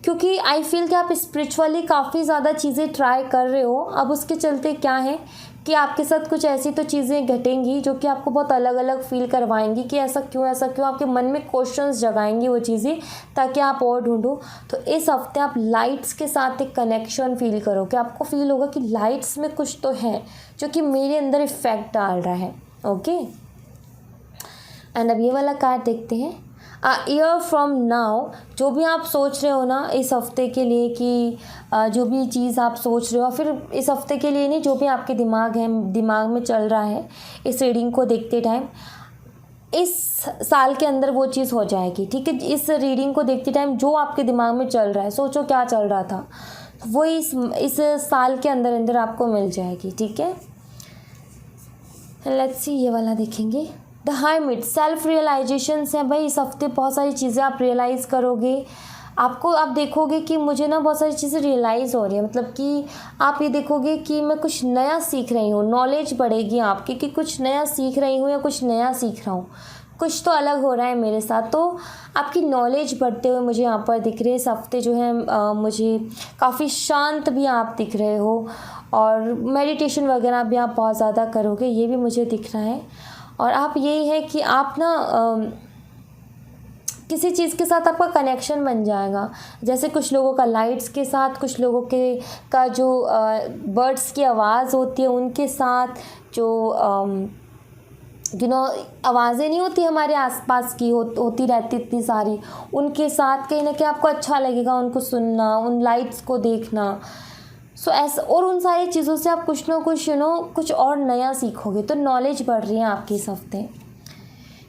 क्योंकि आई फील कि आप स्पिरिचुअली काफ़ी ज़्यादा चीज़ें ट्राई कर रहे हो। अब उसके चलते क्या है कि आपके साथ कुछ ऐसी तो चीज़ें घटेंगी जो कि आपको बहुत अलग अलग फील करवाएंगी कि ऐसा क्यों, आपके मन में क्वेश्चंस जगाएंगी वो चीज़ें, ताकि आप और ढूंढो। तो इस हफ्ते आप लाइट्स के साथ एक कनेक्शन फील करोगे। आपको फील होगा कि लाइट्स में कुछ तो है जो कि मेरे अंदर इफ़ेक्ट डाल रहा है। ओके, एंड अब ये वाला कार्ड देखते हैं। ईयर फ्रॉम नाउ, जो भी आप सोच रहे हो ना इस हफ्ते के लिए कि जो भी चीज़ आप सोच रहे हो, फिर इस हफ्ते के लिए नहीं, जो भी आपके दिमाग में चल रहा है इस रीडिंग को देखते टाइम, इस साल के अंदर वो चीज़ हो जाएगी, ठीक है। इस रीडिंग को देखते टाइम जो आपके दिमाग में चल रहा है, सोचो क्या चल रहा था, वो इस साल के अंदर अंदर आपको मिल जाएगी, ठीक है। लेट्स सी, ये वाला देखेंगे। द हर्मिट, सेल्फ रियलाइजेशन है भाई। इस हफ्ते बहुत सारी चीज़ें आप रियलाइज़ करोगे। आप देखोगे कि मुझे ना बहुत सारी चीज़ें रियलाइज़ हो रही है। मतलब कि आप ये देखोगे कि मैं कुछ नया सीख रही हूँ, नॉलेज बढ़ेगी आपकी कि कुछ नया सीख रही हूँ या कुछ नया सीख रहा हूँ, कुछ तो अलग हो रहा है मेरे साथ। तो आपकी नॉलेज बढ़ते हुए मुझे यहाँ पर दिख रहे हैं। इस हफ्ते जो है मुझे काफ़ी शांत भी आप दिख रहे हो, और मेडिटेशन वगैरह भी आप बहुत ज़्यादा करोगे, ये भी मुझे दिख रहा है। और आप यही है कि आप ना किसी चीज़ के साथ आपका कनेक्शन बन जाएगा। जैसे कुछ लोगों का लाइट्स के साथ, कुछ लोगों का जो बर्ड्स की आवाज़ होती है उनके साथ, जो आवाज़ें नहीं होती हमारे आसपास की होती रहती इतनी सारी, उनके साथ कहीं ना कहीं आपको अच्छा लगेगा उनको सुनना, उन लाइट्स को देखना। सो ऐसा, और उन सारी चीज़ों से आप कुछ ना कुछ कुछ और नया सीखोगे। तो नॉलेज बढ़ रही है आपकी इस हफ्ते।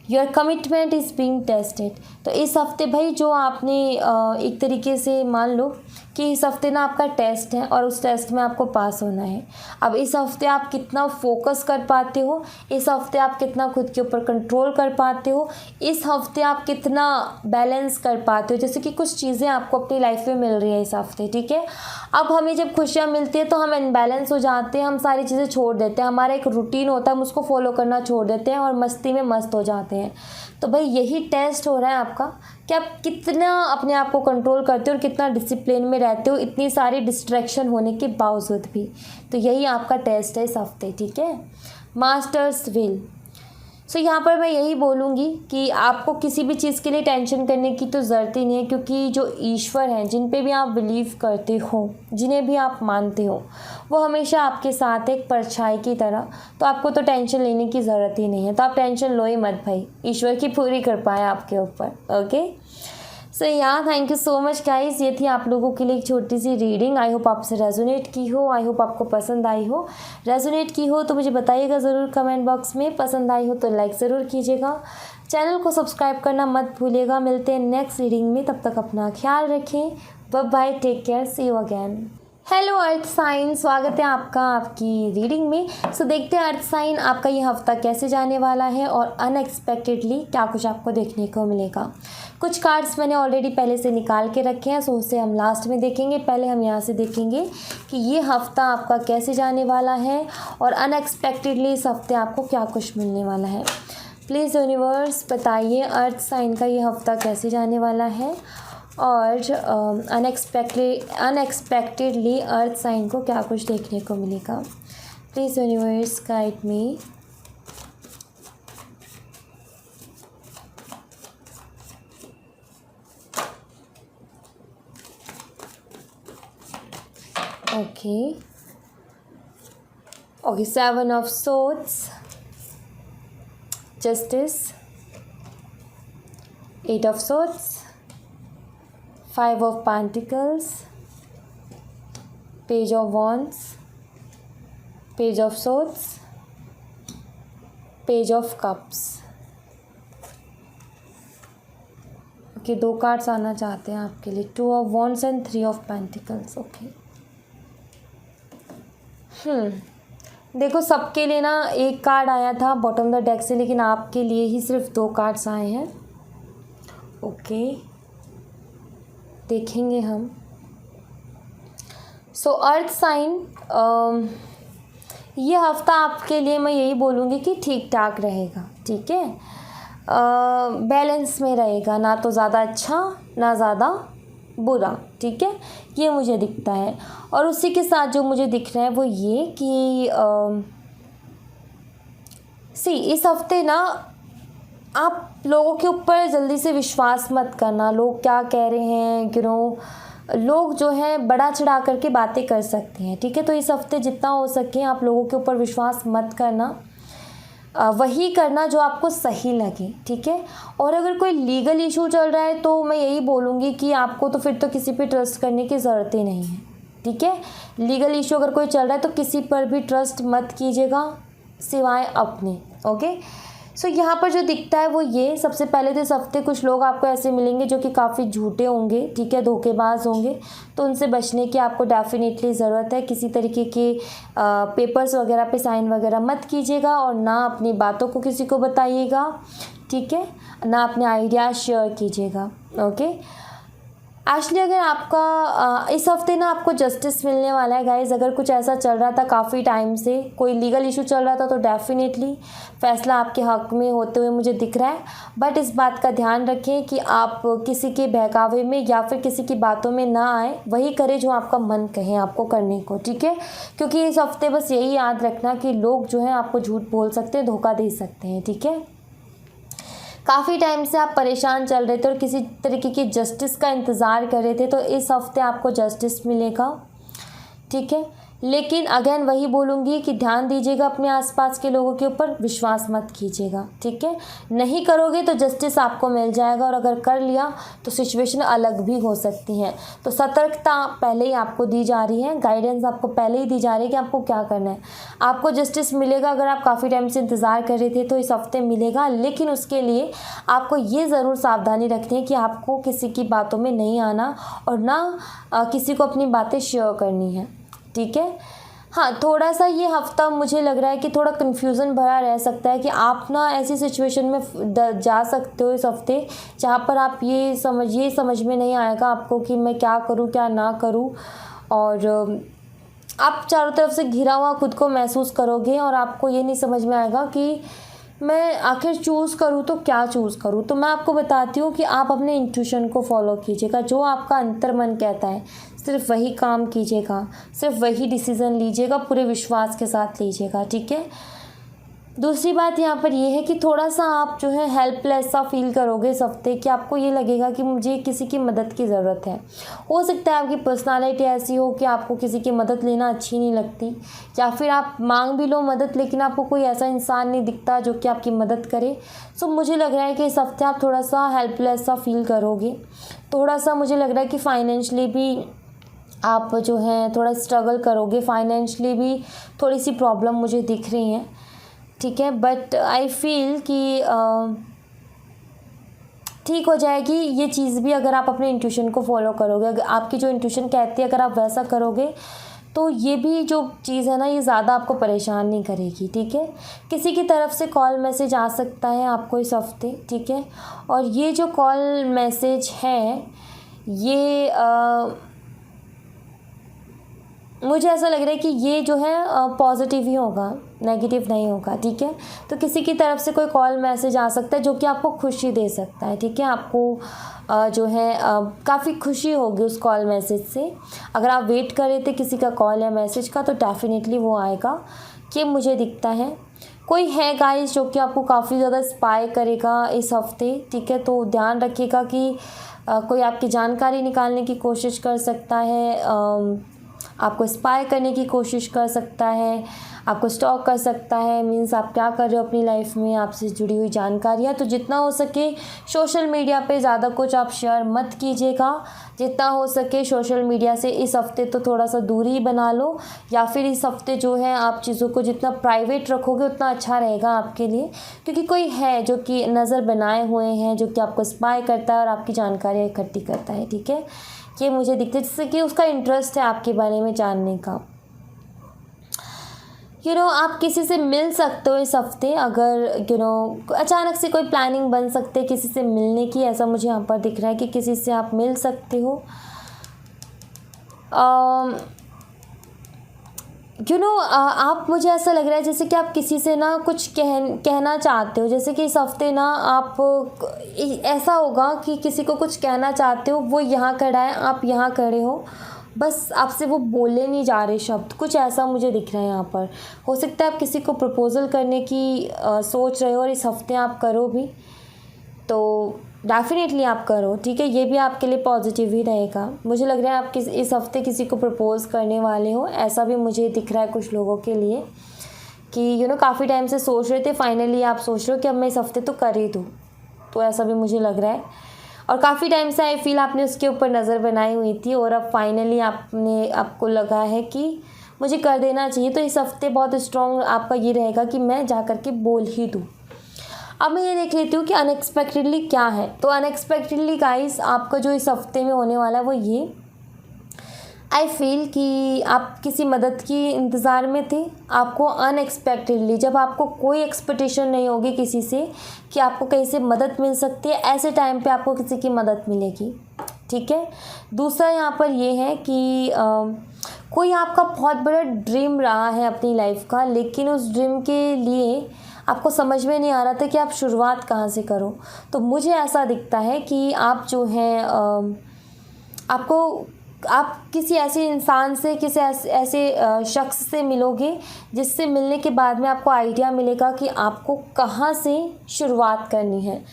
Your commitment is being tested. तो इस हफ्ते भाई जो आपने एक तरीके से मान लो कि इस हफ्ते ना आपका टेस्ट है और उस टेस्ट में आपको पास होना है। अब इस हफ्ते आप कितना फोकस कर पाते हो, इस हफ्ते आप कितना खुद के ऊपर कंट्रोल कर पाते हो, इस हफ्ते आप कितना बैलेंस कर पाते हो। जैसे कि कुछ चीज़ें आपको अपनी लाइफ में मिल रही है इस हफ्ते, ठीक है। अब हमें जब खुशियाँ मिलती है तो हम इनबैलेंस हो जाते हैं, हम सारी चीज़ें छोड़ देते हैं, हमारा एक रूटीन होता है हम उसको फॉलो करना छोड़ देते हैं और मस्ती में मस्त हो जाते हैं। तो भाई यही टेस्ट हो रहा है आपका कि आप कितना अपने आप को कंट्रोल करते हो और कितना डिसिप्लिन में रहते हो इतनी सारी डिस्ट्रैक्शन होने के बावजूद भी। तो यही आपका टेस्ट है इस हफ्ते, ठीक है। मास्टर्स विल, सो यहाँ पर मैं यही बोलूँगी कि आपको किसी भी चीज़ के लिए टेंशन करने की तो ज़रूरत ही नहीं है, क्योंकि जो ईश्वर हैं, जिन पे भी आप बिलीव करते हो, जिन्हें भी आप मानते हो, वो हमेशा आपके साथ एक परछाई की तरह। तो आपको तो टेंशन लेने की ज़रूरत ही नहीं है। तो आप टेंशन लो ही मत भाई, ईश्वर की पूरी कृपा है आपके ऊपर। Okay, so thank you so much guys. ये थी आप लोगों के लिए एक छोटी सी रीडिंग। आई होप आपसे रेजोनेट की हो, आई होप आपको पसंद आई हो। रेजोनेट की हो तो मुझे बताइएगा ज़रूर कमेंट बॉक्स में। पसंद आई हो तो लाइक ज़रूर कीजिएगा, चैनल को सब्सक्राइब करना मत भूलिएगा। मिलते हैं नेक्स्ट रीडिंग में, तब तक अपना ख्याल रखें। Bye bye, take care, see you again. Hello earth sign, स्वागत है आपका आपकी रीडिंग में। सो देखते हैं अर्थ साइन आपका ये हफ्ता कैसे जाने वाला है और अनएक्सपेक्टेडली क्या कुछ आपको देखने को मिलेगा। कुछ कार्ड्स मैंने ऑलरेडी पहले से निकाल के रखे हैं, सो उसे हम लास्ट में देखेंगे। पहले हम यहाँ से देखेंगे कि ये हफ्ता आपका कैसे जाने वाला है और अनएक्सपेक्टेडली इस हफ्ते आपको क्या कुछ मिलने वाला है। प्लीज़ यूनिवर्स बताइए अर्थ साइन का ये हफ्ता कैसे जाने वाला है और अनएक्सपेक्टेडली अर्थ साइन को क्या कुछ देखने को मिलेगा। Please universe guide me. Okay, 7 of swords, justice, 8 of swords, 5 of Pentacles, Page of Wands, Page of Swords, Page of Cups। Okay, 2 cards आना चाहते हैं आपके लिए, 2 of Wands and 3 of Pentacles। Okay, देखो सबके लिए ना एक कार्ड आया था बॉटम द डेक से, लेकिन आपके लिए ही सिर्फ 2 कार्ड्स आए हैं। ओके, देखेंगे हम। सो अर्थ साइन, ये हफ्ता आपके लिए मैं यही बोलूँगी कि ठीक ठाक रहेगा, ठीक है, बैलेंस में रहेगा, ना तो ज़्यादा अच्छा ना ज़्यादा बुरा, ठीक है, ये मुझे दिखता है। और उसी के साथ जो मुझे दिख रहा है वो ये कि इस हफ्ते ना आप लोगों के ऊपर जल्दी से विश्वास मत करना। लोग क्या कह रहे हैं, लोग जो है बड़ा चढ़ा करके बातें कर सकते हैं, ठीक है। तो इस हफ्ते जितना हो सके आप लोगों के ऊपर विश्वास मत करना, वही करना जो आपको सही लगे, ठीक है। और अगर कोई लीगल इशू चल रहा है तो मैं यही बोलूँगी कि आपको तो फिर तो किसी पे ट्रस्ट करने की ज़रूरत ही नहीं है, ठीक है। लीगल इशू अगर कोई चल रहा है तो किसी पर भी ट्रस्ट मत कीजिएगा सिवाय अपने। ओके, सो यहाँ पर जो दिखता है वो ये, सबसे पहले तो इस हफ्ते कुछ लोग आपको ऐसे मिलेंगे जो कि काफ़ी झूठे होंगे, ठीक है, धोखेबाज होंगे, तो उनसे बचने की आपको डेफिनेटली ज़रूरत है। किसी तरीके के पेपर्स वगैरह पे साइन वगैरह मत कीजिएगा और ना अपनी बातों को किसी को बताइएगा, ठीक है, ना अपने आइडियाज़ शेयर कीजिएगा। ओके, एक्चुअली अगर आपका इस हफ्ते ना आपको जस्टिस मिलने वाला है गाइज। अगर कुछ ऐसा चल रहा था काफ़ी टाइम से, कोई लीगल इशू चल रहा था, तो डेफिनेटली फ़ैसला आपके हक़ में होते हुए मुझे दिख रहा है। बट इस बात का ध्यान रखें कि आप किसी के बहकावे में या फिर किसी की बातों में ना आए, वही करें जो आपका मन कहे आपको करने को, ठीक है। क्योंकि इस हफ्ते बस यही याद रखना कि लोग जो हैं आपको झूठ बोल सकते हैं, धोखा दे सकते हैं, ठीक है। काफ़ी टाइम से आप परेशान चल रहे थे और किसी तरीके की जस्टिस का इंतज़ार कर रहे थे, तो इस हफ्ते आपको जस्टिस मिलेगा, ठीक है। लेकिन अगेन वही बोलूँगी कि ध्यान दीजिएगा अपने आसपास के लोगों के ऊपर, विश्वास मत कीजिएगा, ठीक है। नहीं करोगे तो जस्टिस आपको मिल जाएगा, और अगर कर लिया तो सिचुएशन अलग भी हो सकती है। तो सतर्कता पहले ही आपको दी जा रही है, गाइडेंस आपको पहले ही दी जा रही है कि आपको क्या करना है। आपको जस्टिस मिलेगा, अगर आप काफ़ी टाइम से इंतज़ार कर रहे थे तो इस हफ्ते मिलेगा। लेकिन उसके लिए आपको ये ज़रूर सावधानी रखनी है कि आपको किसी की बातों में नहीं आना और ना किसी को अपनी बातें शेयर करनी है, ठीक है। हाँ, थोड़ा सा ये हफ्ता मुझे लग रहा है कि थोड़ा कन्फ्यूज़न भरा रह सकता है कि आप ना ऐसी सिचुएशन में जा सकते हो इस हफ्ते जहाँ पर आप ये समझ में नहीं आएगा आपको कि मैं क्या करूँ क्या ना करूँ, और आप चारों तरफ से घिरा हुआ खुद को महसूस करोगे और आपको ये नहीं समझ में आएगा कि मैं आखिर चूज़ करूँ तो क्या चूज़ करूँ। तो मैं आपको बताती हूँ कि आप अपने इंट्यूशन को फॉलो कीजिएगा, जो आपका अंतर्मन कहता है सिर्फ वही काम कीजिएगा, सिर्फ वही डिसीज़न लीजिएगा, पूरे विश्वास के साथ लीजिएगा, ठीक है। दूसरी बात यहाँ पर ये है कि थोड़ा सा आप जो है हेल्पलेस सा फील करोगे इस हफ्ते, कि आपको ये लगेगा कि मुझे किसी की मदद की ज़रूरत है। हो सकता है आपकी पर्सनालिटी ऐसी हो कि आपको किसी की मदद लेना अच्छी नहीं लगती, या फिर आप मांग भी लो मदद लेकिन आपको कोई ऐसा इंसान नहीं दिखता जो कि आपकी मदद करे। सो मुझे लग रहा है कि इस हफ्ते आप थोड़ा सा हेल्पलेस सा फील करोगे। थोड़ा सा मुझे लग रहा है कि फाइनेंशियली भी आप जो है थोड़ा स्ट्रगल करोगे, फाइनेंशियली भी थोड़ी सी प्रॉब्लम मुझे दिख रही हैं, ठीक है। बट आई फील कि ठीक हो जाएगी ये चीज़ भी, अगर आप अपने इंट्यूशन को फॉलो करोगे। अगर आपकी जो इंट्यूशन कहती है अगर आप वैसा करोगे तो ये भी जो चीज़ है ना ये ज़्यादा आपको परेशान नहीं करेगी, ठीक है। किसी की तरफ से कॉल मैसेज आ सकता है आपको इस हफ्ते, ठीक है। और ये जो कॉल मैसेज है ये मुझे ऐसा लग रहा है कि ये जो है पॉजिटिव ही होगा, नेगेटिव नहीं होगा, ठीक है। तो किसी की तरफ से कोई कॉल मैसेज आ सकता है जो कि आपको खुशी दे सकता है, ठीक है। आपको जो है काफ़ी खुशी होगी उस कॉल मैसेज से। अगर आप वेट कर रहे थे किसी का कॉल या मैसेज का तो डेफिनेटली वो आएगा, कि मुझे दिखता है। कोई है गाइस जो कि आपको काफ़ी ज़्यादा स्पाई करेगा इस हफ्ते, ठीक है। तो ध्यान रखिएगा कि कोई आपकी जानकारी निकालने की कोशिश कर सकता है, आपको स्पाई करने की कोशिश कर सकता है, आपको स्टॉक कर सकता है। मीन्स आप क्या कर रहे हो अपनी लाइफ में, आपसे जुड़ी हुई जानकारियाँ। तो जितना हो सके सोशल मीडिया पे ज़्यादा कुछ आप शेयर मत कीजिएगा। जितना हो सके सोशल मीडिया से इस हफ्ते तो थोड़ा सा दूरी बना लो, या फिर इस हफ्ते जो है आप चीज़ों को जितना प्राइवेट रखोगे उतना अच्छा रहेगा आपके लिए। क्योंकि कोई है जो कि नज़र बनाए हुए हैं, जो कि आपको स्पाई करता है और आपकी जानकारियाँ इकट्ठी करता है, ठीक है। ये मुझे दिखता है जिससे कि उसका इंटरेस्ट है आपके बारे में जानने का। आप किसी से मिल सकते हो इस हफ्ते, अगर अचानक से कोई प्लानिंग बन सकते है किसी से मिलने की, ऐसा मुझे यहाँ पर दिख रहा है कि किसी से आप मिल सकते हो। आप, मुझे ऐसा लग रहा है जैसे कि आप किसी से ना कुछ कहना चाहते हो। जैसे कि इस हफ्ते ना आप ऐसा होगा कि किसी को कुछ कहना चाहते हो, वो यहाँ खड़ा है, आप यहाँ खड़े हो, बस आपसे वो बोले नहीं जा रहे शब्द, कुछ ऐसा मुझे दिख रहा है यहाँ पर। हो सकता है आप किसी को प्रपोज़ल करने की सोच रहे हो और इस हफ्ते आप करो भी, तो डेफिनेटली आप करो, ठीक है। ये भी आपके लिए पॉजिटिव ही रहेगा। मुझे लग रहा है आप इस हफ्ते किसी को प्रपोज़ करने वाले हो, ऐसा भी मुझे दिख रहा है कुछ लोगों के लिए, कि काफ़ी टाइम से सोच रहे थे, फाइनली आप सोच रहे हो कि अब मैं इस हफ्ते तो कर ही दूँ, तो ऐसा भी मुझे लग रहा है। और काफ़ी टाइम से आई फील आपने उसके ऊपर नज़र बनाई हुई थी और अब फाइनली आपको लगा है कि मुझे कर देना चाहिए। तो इस हफ्ते बहुत स्ट्रॉन्ग आपका ये रहेगा कि मैं जा कर के बोल ही दूँ। अब मैं ये देख लेती हूँ कि अनएक्सपेक्टेडली क्या है। तो अनएक्सपेक्टेडली गाइस आपका जो इस हफ्ते में होने वाला है वो ये, आई फील कि आप किसी मदद की इंतज़ार में थे। आपको अनएक्सपेक्टेडली, जब आपको कोई एक्सपेक्टेशन नहीं होगी किसी से कि आपको कहीं से मदद मिल सकती है, ऐसे टाइम पे आपको किसी की मदद मिलेगी, ठीक है। दूसरा यहाँ पर ये है कि कोई आपका बहुत बड़ा ड्रीम रहा है अपनी लाइफ का, लेकिन उस ड्रीम के लिए आपको समझ में नहीं आ रहा था कि आप शुरुआत कहाँ से करो। तो मुझे ऐसा दिखता है कि आप जो है आप किसी ऐसे इंसान से, किसी ऐसे शख्स से मिलोगे जिससे मिलने के बाद में आपको आइडिया मिलेगा कि आपको कहाँ से शुरुआत करनी है।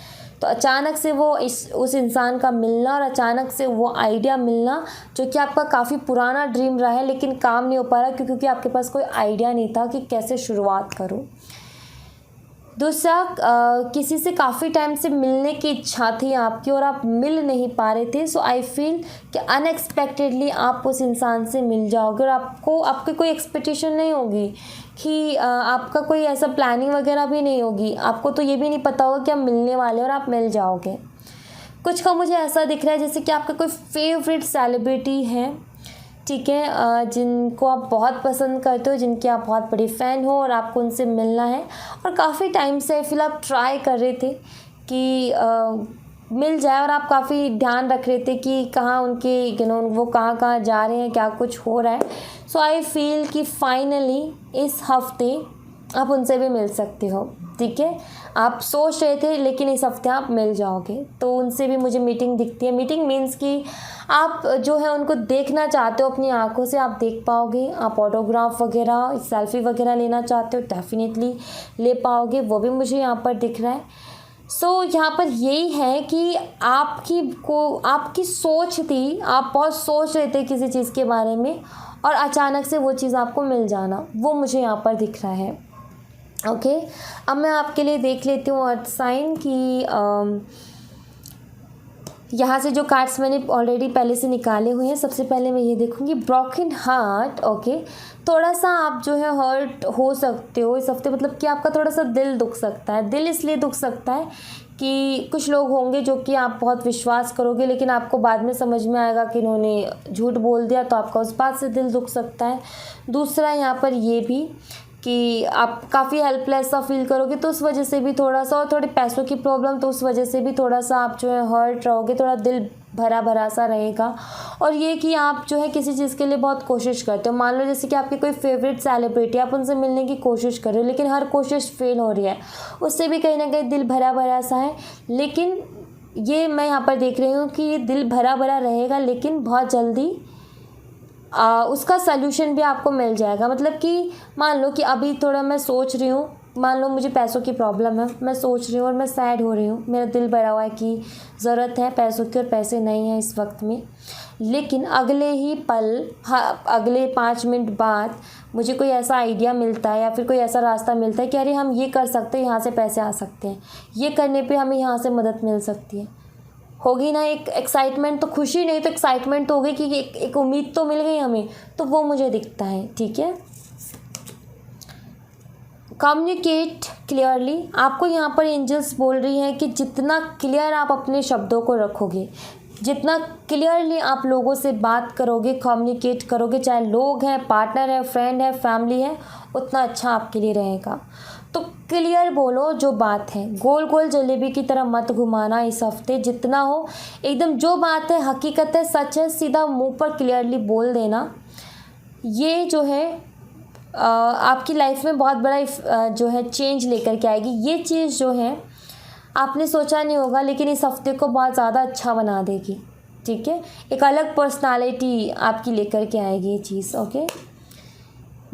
तो अचानक से उस इंसान का मिलना और अचानक से वो आइडिया मिलना जो कि आपका काफ़ी पुराना ड्रीम रहा है लेकिन काम नहीं हो पा रहा क्योंकि आपके पास कोई आइडिया नहीं था कि कैसे शुरुआत करूँ। दूसरा, किसी से काफ़ी टाइम से मिलने की इच्छा थी आपकी और आप मिल नहीं पा रहे थे। सो आई फील कि अनएक्सपेक्टेडली आप उस इंसान से मिल जाओगे और आपकी कोई एक्सपेक्टेशन नहीं होगी कि आपका कोई ऐसा प्लानिंग वगैरह भी नहीं होगी। आपको तो ये भी नहीं पता होगा कि आप मिलने वाले और आप मिल जाओगे। कुछ का मुझे ऐसा दिख रहा है जैसे कि आपका कोई फेवरेट सेलिब्रिटी है, ठीक है, जिनको आप बहुत पसंद करते हो, जिनके आप बहुत बड़े फ़ैन हो और आपको उनसे मिलना है। और काफ़ी टाइम से फिर आप ट्राई कर रहे थे कि मिल जाए और आप काफ़ी ध्यान रख रहे थे कि कहाँ उनके वो कहाँ जा रहे हैं, क्या कुछ हो रहा है। सो आई फील कि फाइनली इस हफ्ते आप उनसे भी मिल सकते हो, ठीक है, आप सोच रहे थे लेकिन इस हफ्ते आप मिल जाओगे, तो उनसे भी मुझे मीटिंग दिखती है। मीटिंग मीन्स कि आप जो है उनको देखना चाहते हो, अपनी आंखों से आप देख पाओगे। आप ऑटोग्राफ वगैरह, सेल्फी वगैरह लेना चाहते हो, डेफिनेटली ले पाओगे, वो भी मुझे यहाँ पर दिख रहा है। यहाँ पर यही है कि आपकी सोच थी, आप बहुत सोच रहे थे किसी चीज़ के बारे में और अचानक से वो चीज़ आपको मिल जाना, वो मुझे यहाँ पर दिख रहा है। ओके, अब मैं आपके लिए देख लेती हूँ अर्थ साइन कि यहाँ से जो कार्ड्स मैंने ऑलरेडी पहले से निकाले हुए हैं। सबसे पहले मैं ये देखूँगी ब्रोकन हार्ट। ओके, थोड़ा सा आप जो है हर्ट हो सकते हो इस हफ्ते, मतलब कि आपका थोड़ा सा दिल दुख सकता है। दिल इसलिए दुख सकता है कि कुछ लोग होंगे जो कि आप बहुत विश्वास करोगे लेकिन आपको बाद में समझ में आएगा कि इन्होंने झूठ बोल दिया, तो आपका उस बात से दिल दुख सकता है। दूसरा यहाँ पर ये भी कि आप काफ़ी हेल्पलेस सा फील करोगे, तो उस वजह से भी थोड़ा सा, और थोड़ी पैसों की प्रॉब्लम, तो उस वजह से भी थोड़ा सा आप जो है हर्ट रहोगे, थोड़ा दिल भरा भरा सा रहेगा। और ये कि आप जो है किसी चीज़ के लिए बहुत कोशिश करते हो, मान लो जैसे कि आपकी कोई फेवरेट सेलिब्रिटी, आप उनसे मिलने की कोशिश कर रहे हो लेकिन हर कोशिश फेल हो रही है, उससे भी कहीं ना कहीं दिल भरा भरा सा है। लेकिन ये मैं यहाँ पर देख रही हूँ कि ये दिल भरा भरा रहेगा लेकिन बहुत जल्दी उसका सल्यूशन भी आपको मिल जाएगा। मतलब कि मान लो कि अभी थोड़ा मैं सोच रही हूँ, मान लो मुझे पैसों की प्रॉब्लम है, मैं सोच रही हूँ और मैं सैड हो रही हूँ, मेरा दिल भरा हुआ है कि ज़रूरत है पैसों की और पैसे नहीं हैं इस वक्त में, लेकिन अगले ही पल, अगले 5 मिनट बाद मुझे कोई ऐसा आइडिया मिलता है या फिर कोई ऐसा रास्ता मिलता है कि अरे हम ये कर सकते हैं, यहाँ से पैसे आ सकते हैं, ये करने पर हमें यहाँ से मदद मिल सकती है। होगी ना एक एक्साइटमेंट, तो खुशी नहीं तो एक्साइटमेंट तो होगी कि एक उम्मीद तो मिल गई हमें, तो वो मुझे दिखता है। ठीक है, कम्युनिकेट क्लियरली। आपको यहाँ पर एंजल्स बोल रही हैं कि जितना क्लियर आप अपने शब्दों को रखोगे, जितना क्लियरली आप लोगों से बात करोगे, कम्युनिकेट करोगे, चाहे लोग हैं, पार्टनर है, फ्रेंड है, फैमिली है, उतना अच्छा आपके लिए रहेगा। तो क्लियर बोलो जो बात है, गोल गोल जलेबी की तरह मत घुमाना इस हफ्ते, जितना हो एकदम जो बात है, हकीकत है, सच है, सीधा मुंह पर क्लियरली बोल देना। ये जो है आपकी लाइफ में बहुत बड़ा जो है चेंज लेकर के आएगी। ये चीज़ जो है आपने सोचा नहीं होगा लेकिन इस हफ्ते को बहुत ज़्यादा अच्छा बना देगी। ठीक है, एक अलग पर्सनालिटी आपकी लेकर के आएगी ये चीज़। Okay,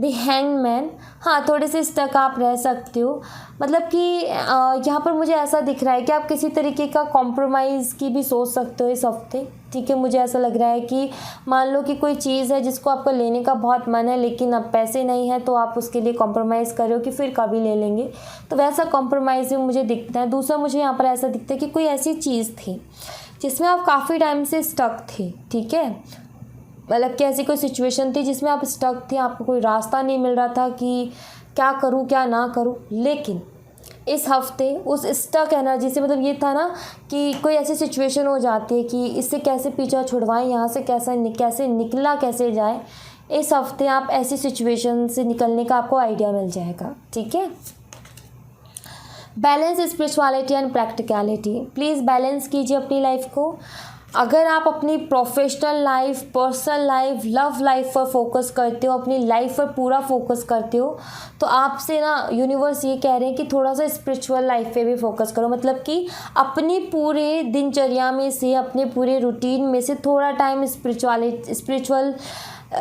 the hangman. हाँ, थोड़े से स्टक आप रह सकते हो, मतलब कि यहाँ पर मुझे ऐसा दिख रहा है कि आप किसी तरीके का कॉम्प्रोमाइज़ की भी सोच सकते हो इस हफ्ते। ठीक है, मुझे ऐसा लग रहा है कि मान लो कि कोई चीज़ है जिसको आपको लेने का बहुत मन है लेकिन अब पैसे नहीं है, तो आप उसके लिए कॉम्प्रोमाइज़ कर रहे हो कि फिर कभी ले लेंगे, तो वैसा कॉम्प्रोमाइज़ भी मुझे दिखता है। दूसरा मुझे यहाँ पर ऐसा दिखता है कि कोई ऐसी चीज़ थी जिसमें आप काफ़ी टाइम से स्टक थे। ठीक है, मतलब कि ऐसी कोई सिचुएशन थी जिसमें आप स्टक थे, आपको कोई रास्ता नहीं मिल रहा था कि क्या करूं क्या ना करूं, लेकिन इस हफ्ते उस स्टक एनर्जी से, मतलब ये था ना कि कोई ऐसी सिचुएशन हो जाती है कि इससे कैसे पीछा छुड़वाएं, यहाँ से कैसे निकला कैसे जाए, इस हफ्ते आप ऐसी सिचुएशन से निकलने का आपको आइडिया मिल जाएगा। ठीक है, balance spirituality and practicality. Please balance कीजिए अपनी लाइफ को। अगर आप अपनी professional life, personal life, love life पर फोकस करते हो, अपनी लाइफ पर पूरा फोकस करते हो, तो आपसे ना यूनिवर्स ये कह रहे हैं कि थोड़ा सा स्पिरिचुअल लाइफ पे भी फोकस करो। मतलब कि अपनी पूरे दिनचर्या में से, अपने पूरे रूटीन में से थोड़ा टाइम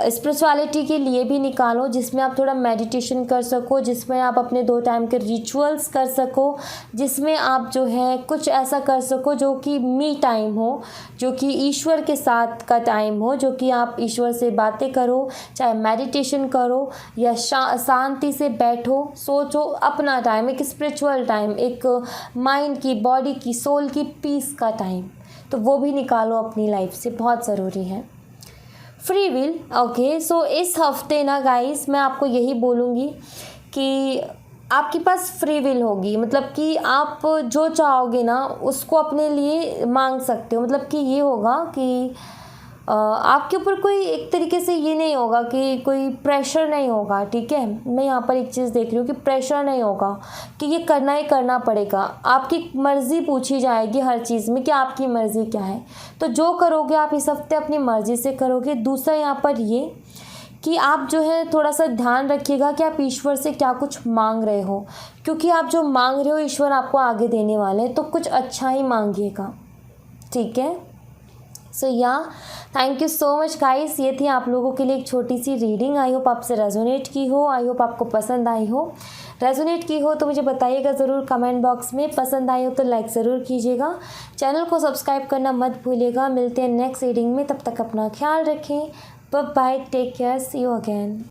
स्पिरिचुअलिटी के लिए भी निकालो, जिसमें आप थोड़ा मेडिटेशन कर सको, जिसमें आप अपने 2 टाइम के रिचुअल्स कर सको, जिसमें आप जो है कुछ ऐसा कर सको जो कि मी टाइम हो, जो कि ईश्वर के साथ का टाइम हो, जो कि आप ईश्वर से बातें करो, चाहे मेडिटेशन करो या शांति से बैठो, सोचो, अपना टाइम, एक स्पिरिचुअल टाइम, एक माइंड की, बॉडी की, सोल की पीस का टाइम, तो वो भी निकालो अपनी लाइफ से, बहुत ज़रूरी है। Free will. ओके, सो इस हफ्ते ना गाइस मैं आपको यही बोलूँगी कि आपके पास फ्री विल होगी, मतलब कि आप जो चाहोगे ना उसको अपने लिए मांग सकते हो। मतलब कि ये होगा कि आपके ऊपर कोई एक तरीके से ये नहीं होगा कि कोई प्रेशर नहीं होगा। ठीक है, मैं यहाँ पर एक चीज़ देख रही हूँ कि प्रेशर नहीं होगा कि ये करना ही करना पड़ेगा। आपकी मर्ज़ी पूछी जाएगी हर चीज़ में कि आपकी मर्ज़ी क्या है, तो जो करोगे आप इस हफ्ते अपनी मर्ज़ी से करोगे। दूसरा यहाँ पर ये कि आप जो है थोड़ा सा ध्यान रखिएगा कि आप ईश्वर से क्या कुछ मांग रहे हो, क्योंकि आप जो मांग रहे हो ईश्वर आपको आगे देने वाले हैं, तो कुछ अच्छा ही मांगिएगा, ठीक है। सो yeah thank you so much guys, ये थी आप लोगों के लिए एक छोटी सी रीडिंग। आई होप आपसे रेजोनेट की हो, आई होप आपको पसंद आई हो। रेजोनेट की हो तो मुझे बताइएगा ज़रूर कमेंट बॉक्स में, पसंद आई हो तो लाइक ज़रूर कीजिएगा, चैनल को सब्सक्राइब करना मत भूलिएगा। मिलते हैं नेक्स्ट रीडिंग में, तब तक अपना ख्याल रखें, bye bye, take care, see you again.